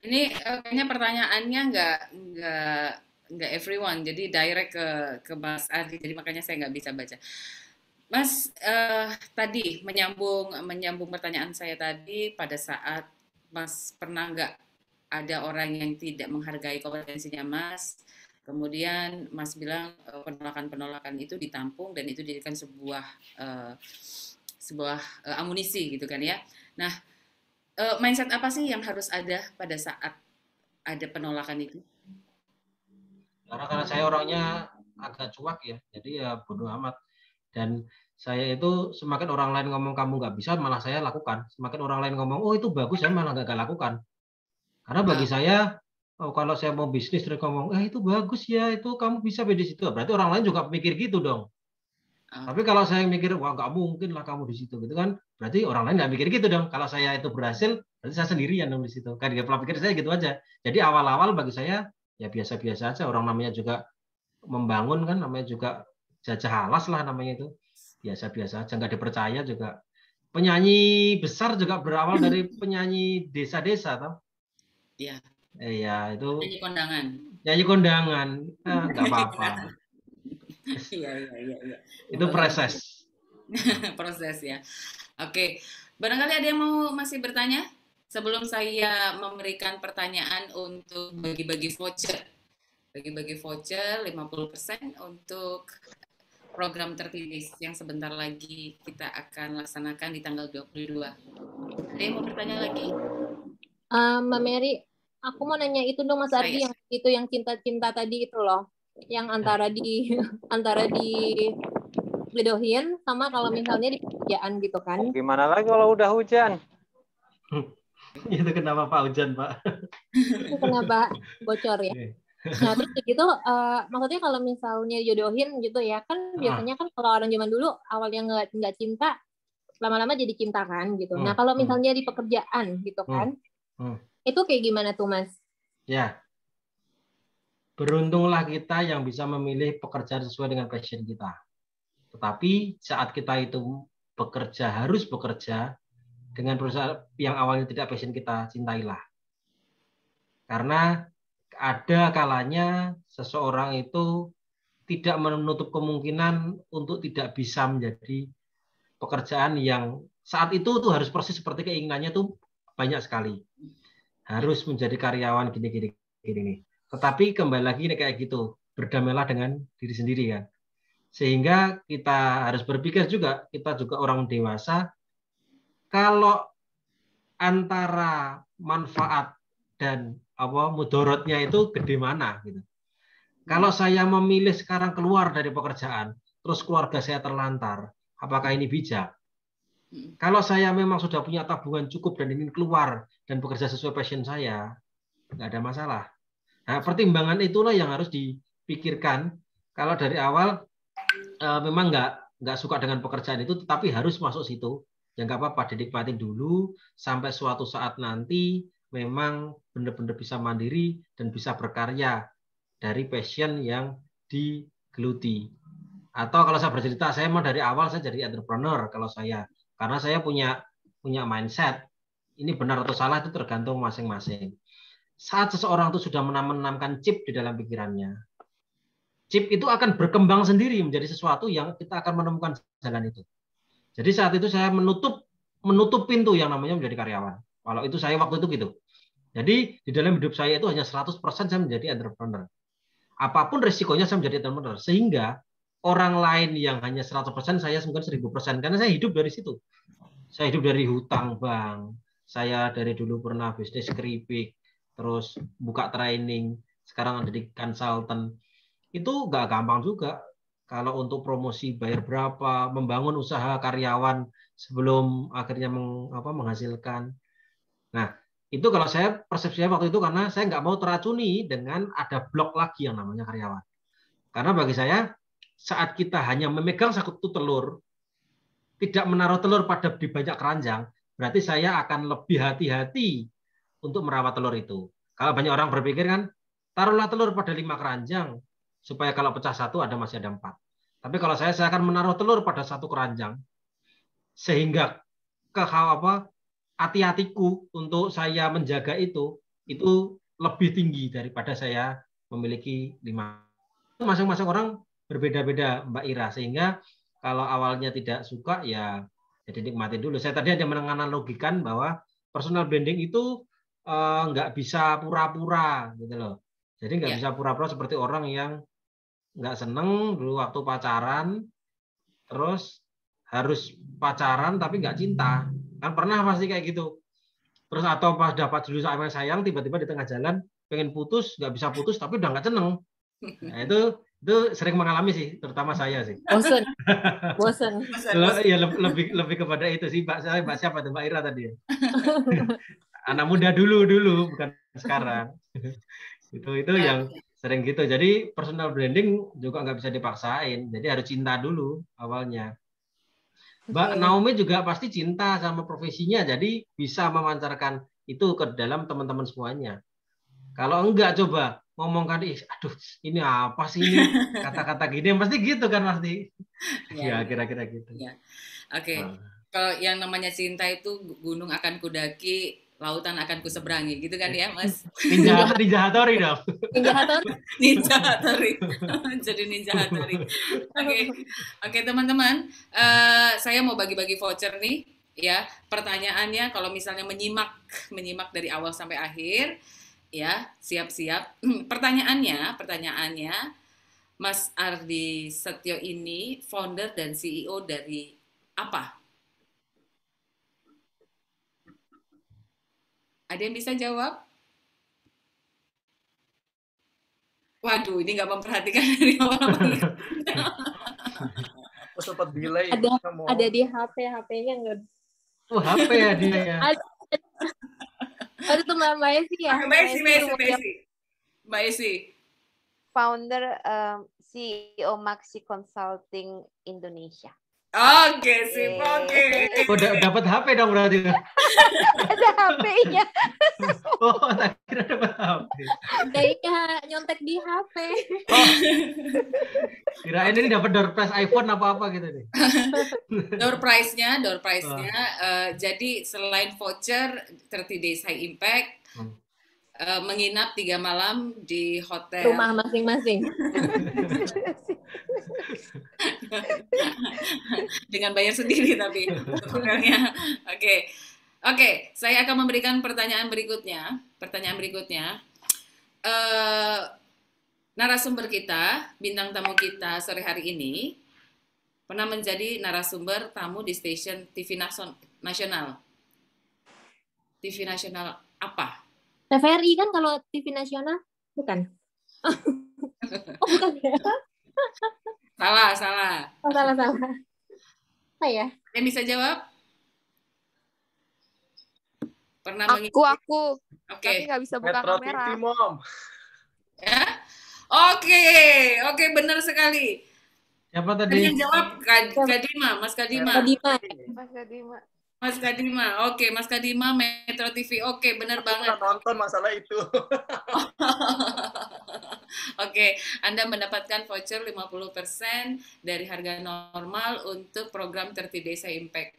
Ini kayaknya pertanyaannya nggak everyone, jadi direct ke Mas Ardi, jadi makanya saya nggak bisa baca. Mas, tadi menyambung pertanyaan saya tadi, pada saat Mas pernah nggak ada orang yang tidak menghargai kompetensinya Mas, kemudian Mas bilang penolakan-penolakan itu ditampung dan itu dijadikan sebuah amunisi gitu kan ya. Nah, mindset apa sih yang harus ada pada saat ada penolakan itu? Karena saya orangnya agak cuak ya, jadi ya bodo amat. Dan saya itu semakin orang lain ngomong kamu nggak bisa, malah saya lakukan. Semakin orang lain ngomong, oh itu bagus, saya malah nggak lakukan. Karena bagi saya, kalau saya mau bisnis terus ngomong, itu bagus ya, itu kamu bisa di situ. Berarti orang lain juga mikir gitu dong. Tapi kalau saya mikir, wah nggak mungkin lah kamu di situ, gitu kan? Berarti orang lain nggak mikir gitu dong. Kalau saya itu berhasil, berarti saya sendirian dong di situ. Kan dia pola pikir saya gitu aja. Jadi awal-awal bagi saya ya biasa-biasa aja. Orang namanya juga membangun kan, namanya juga jajah alas lah namanya itu. Biasa-biasa aja, nggak dipercaya juga. Penyanyi besar juga berawal dari penyanyi desa-desa, toh? Iya. Iya, itu. Nyanyi kondangan. Nyanyi kondangan, nggak apa-apa. Iya. Itu proses. Proses ya. Oke. Barangkali ada yang mau masih bertanya? Sebelum saya memberikan pertanyaan untuk bagi-bagi voucher. Bagi-bagi voucher 50% untuk program terpilih yang sebentar lagi kita akan laksanakan di tanggal 22. Ada yang mau bertanya lagi? Mbak Mary, aku mau nanya itu dong Mas Ardi, yang itu yang cinta-cinta tadi itu loh, yang antara di bedohin sama kalau misalnya di pekerjaan gitu kan. Gimana lagi kalau udah hujan? Itu kenapa Pak hujan Pak? Itu kenapa bocor ya? Nah, terus gitu, maksudnya kalau misalnya jodohin gitu ya, kan biasanya kan kalau orang zaman dulu awalnya nggak cinta, lama-lama jadi cinta kan gitu. Nah, kalau misalnya di pekerjaan gitu kan, itu kayak gimana tuh, Mas? Ya, beruntunglah kita yang bisa memilih pekerjaan sesuai dengan passion kita. Tetapi saat kita itu harus bekerja dengan perusahaan yang awalnya tidak passion kita, cintailah. Karena ada kalanya seseorang itu tidak menutup kemungkinan untuk tidak bisa menjadi pekerjaan yang saat itu tuh harus persis seperti keinginannya tuh banyak sekali. Harus menjadi karyawan gini. Tetapi kembali lagi kayak gitu, berdamailah dengan diri sendiri kan. Sehingga kita harus berpikir juga, kita juga orang dewasa, kalau antara manfaat dan mudorotnya itu gede mana gitu. Kalau saya memilih sekarang keluar dari pekerjaan, terus keluarga saya terlantar, apakah ini bijak? Kalau saya memang sudah punya tabungan cukup dan ingin keluar dan bekerja sesuai passion saya, nggak ada masalah. Nah, pertimbangan itulah yang harus dipikirkan. Kalau dari awal memang nggak suka dengan pekerjaan itu, tetapi harus masuk situ, ya nggak apa-apa, dinikmatin dulu sampai suatu saat nanti memang benar-benar bisa mandiri dan bisa berkarya dari passion yang digeluti. Atau kalau saya bercerita, saya mau dari awal saya jadi entrepreneur kalau saya, karena saya punya mindset. Ini benar atau salah itu tergantung masing-masing. Saat seseorang itu sudah menanamkan chip di dalam pikirannya, chip itu akan berkembang sendiri menjadi sesuatu yang kita akan menemukan jalan itu. Jadi saat itu saya menutup pintu yang namanya menjadi karyawan. Kalau itu saya waktu itu gitu. Jadi di dalam hidup saya itu hanya 100% saya menjadi entrepreneur. Apapun resikonya saya menjadi entrepreneur. Sehingga orang lain yang hanya 100% saya mungkin 1000%. Karena saya hidup dari situ. Saya hidup dari hutang bank. Saya dari dulu pernah bisnis keripik. Terus buka training. Sekarang jadi konsultan. Itu nggak gampang juga. Kalau untuk promosi bayar berapa, membangun usaha karyawan sebelum akhirnya menghasilkan. Nah, itu kalau saya persepsinya waktu itu karena saya nggak mau teracuni dengan ada blok lagi yang namanya karyawan. Karena bagi saya saat kita hanya memegang satu telur, tidak menaruh telur di banyak keranjang, berarti saya akan lebih hati-hati untuk merawat telur itu. Kalau banyak orang berpikir kan, taruhlah telur pada 5 keranjang, supaya kalau pecah satu masih ada 4. Tapi kalau saya akan menaruh telur pada 1 keranjang, sehingga hati-hatiku untuk saya menjaga itu lebih tinggi daripada saya memiliki 5. Masing-masing orang berbeda-beda, Mbak Ira, sehingga kalau awalnya tidak suka ya jadi nikmatin dulu. Saya tadi hanya menganalogikan bahwa personal branding itu nggak bisa pura-pura gitu loh. Jadi nggak bisa pura-pura seperti orang yang nggak seneng dulu waktu pacaran, terus harus pacaran tapi nggak cinta. Kan pernah pasti kayak gitu. Terus atau pas dapat dulu sama sayang, tiba-tiba di tengah jalan pengen putus, nggak bisa putus tapi udah nggak seneng. Nah, itu sering mengalami sih, terutama saya sih. Bosan. Ya lebih kepada itu sih, Mbak siapa tuh, Mbak Ira tadi ya. Anak muda dulu bukan sekarang. itu yang sering gitu. Jadi personal branding juga nggak bisa dipaksain. Jadi harus cinta dulu awalnya. Mbak Naomi juga pasti cinta sama profesinya, jadi bisa memancarkan itu ke dalam teman-teman semuanya. Kalau enggak coba ngomongkan, aduh ini apa sih ini kata-kata gini, pasti gitu kan pasti. Ya kira-kira gitu. Ya. Oke. Kalau yang namanya cinta itu gunung akan kudaki, lautan akan kuseberangi, gitu kan ya, Mas? Ninja Hattori dong. Ninja Hattori. Jadi Ninja Hattori. Oke, teman-teman, saya mau bagi-bagi voucher nih, ya. Pertanyaannya, kalau misalnya menyimak dari awal sampai akhir, ya, siap-siap. Pertanyaannya, Mas Ardi Setio ini founder dan CEO dari apa? Ada yang bisa jawab? Waduh, ini nggak memperhatikan dari awal. Sempat delay. Ada di HP-nya nggak? Oh, HP ya dia ya. Ada tuh Mbak Esi ya. Mbak Esi. founder CEO Maxi Consulting Indonesia. Oke, sip. Oke. Oh, dapat HP dong berarti. Ada HP-nya. Oh, tak kira dapat HP. Iya, nyontek di HP. Oh. Kirain ini dapat door prize iPhone apa-apa gitu nih. Door prize-nya, jadi selain voucher 30 days high impact, menginap 3 malam di hotel Rumah masing-masing. dengan bayar sendiri tapi hotelnya. Oke, saya akan memberikan pertanyaan berikutnya. Narasumber kita, bintang tamu kita sore hari ini pernah menjadi narasumber tamu di stasiun TV nasional. TV nasional apa? TVRI kan kalau TV nasional? Bukan. Oh, bukan ya? Salah. Oh, salah. Ya? Yang bisa jawab? Pernah Aku. Oke. Tapi nggak bisa buka Metro kamera. TV, Mom. Ya? Oke, benar sekali. Siapa Tadi tadi? yang jawab Mas Kadima. Mas Kadima, oke, Mas Kadima, Metro TV, oke, benar banget. Nonton masalah itu. Oke, Anda mendapatkan voucher 50% dari harga normal untuk program 30 Days High Impact.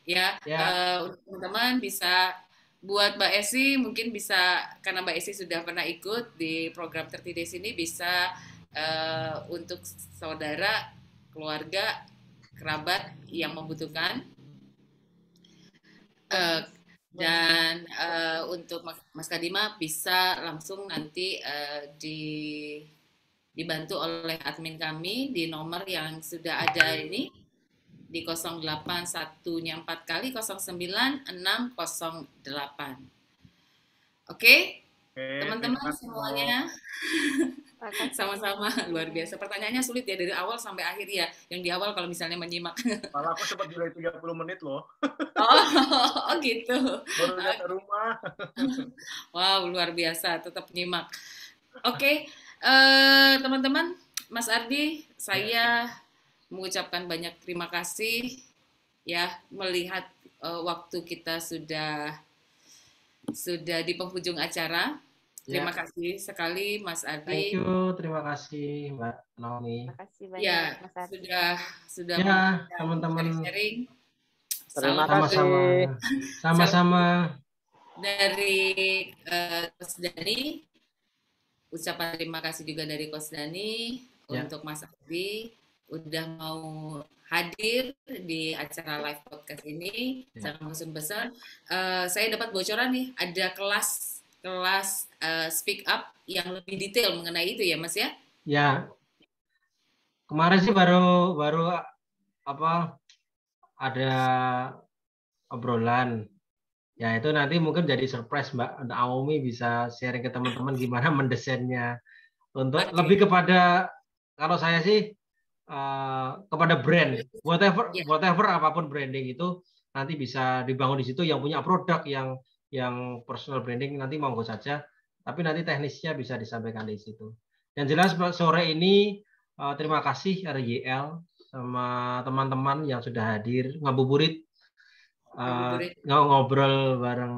Ya. Teman-teman bisa buat Mbak Esi, mungkin bisa, karena Mbak Esi sudah pernah ikut di program 30 Days ini, bisa untuk saudara, keluarga, kerabat yang membutuhkan. Dan untuk Mas Kadima bisa langsung nanti dibantu oleh admin kami di nomor yang sudah ada ini di 081-nya 4 kali 09608. Oke? Teman-teman semuanya. Sama-sama, luar biasa. Pertanyaannya sulit ya dari awal sampai akhir ya. Yang di awal kalau misalnya menyimak. Malah aku sempat delay 30 menit loh. Oh gitu. Baru datang rumah. Wow, luar biasa. Tetap nyimak. Oke, teman-teman, Mas Ardi, saya mengucapkan banyak terima kasih ya melihat waktu kita sudah di penghujung acara. Terima kasih sekali Mas Ardi. Thank you, terima kasih Mbak Naomi. Terima kasih banyak Ya, Mas Ardi. sudah Ya, teman-teman. sharing. Terima kasih. Sama-sama. Dari Coach Dani, ucapan terima kasih juga dari Coach Dani untuk Mas Ardi udah mau hadir di acara live podcast ini. Jangan bosan-bosan. Saya dapat bocoran nih, ada kelas speak up yang lebih detail mengenai itu ya Mas ya? Ya. Kemarin sih baru ada obrolan. Ya itu nanti mungkin jadi surprise Mbak Naomi bisa sharing ke teman-teman gimana mendesainnya. Untuk lebih kepada, kalau saya sih kepada brand, whatever apapun branding itu nanti bisa dibangun di situ, yang punya produk, yang personal branding nanti monggo saja, tapi nanti teknisnya bisa disampaikan di situ. Yang jelas sore ini terima kasih RYL sama teman-teman yang sudah hadir ngabuburit, ngobrol bareng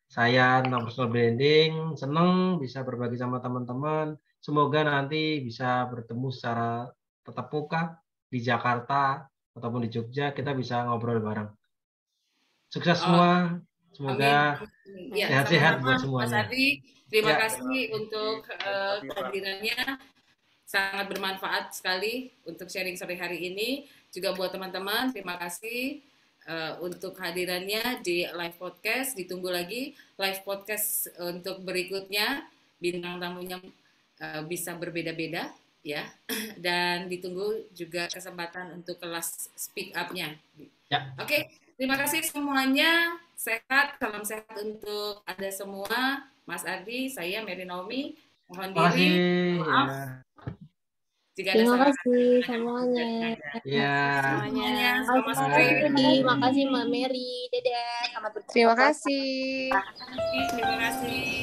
saya tentang personal branding. Seneng bisa berbagi sama teman-teman. Semoga nanti bisa bertemu secara tatap muka di Jakarta ataupun di Jogja, kita bisa ngobrol bareng. Sukses semua. Semoga sehat-sehat buat semuanya. Mas Ardi, terima kasih untuk kehadirannya. Sangat bermanfaat sekali untuk sharing sore hari ini. Juga buat teman-teman, terima kasih untuk kehadirannya di live podcast. Ditunggu lagi live podcast untuk berikutnya. Bintang tamunya bisa berbeda-beda ya. Dan ditunggu juga kesempatan untuk kelas speak up-nya. Ya. Oke, terima kasih semuanya. Sehat, salam sehat untuk Anda semua. Mas Ardi, saya Mary Naomi. Mohon diri, maaf. Jika ada terima kasih semuanya. Ya. Semuanya, selamat sore. Terima kasih Mbak Mary. Dadah. Selamat berjumpa. Terima kasih. Terima kasih.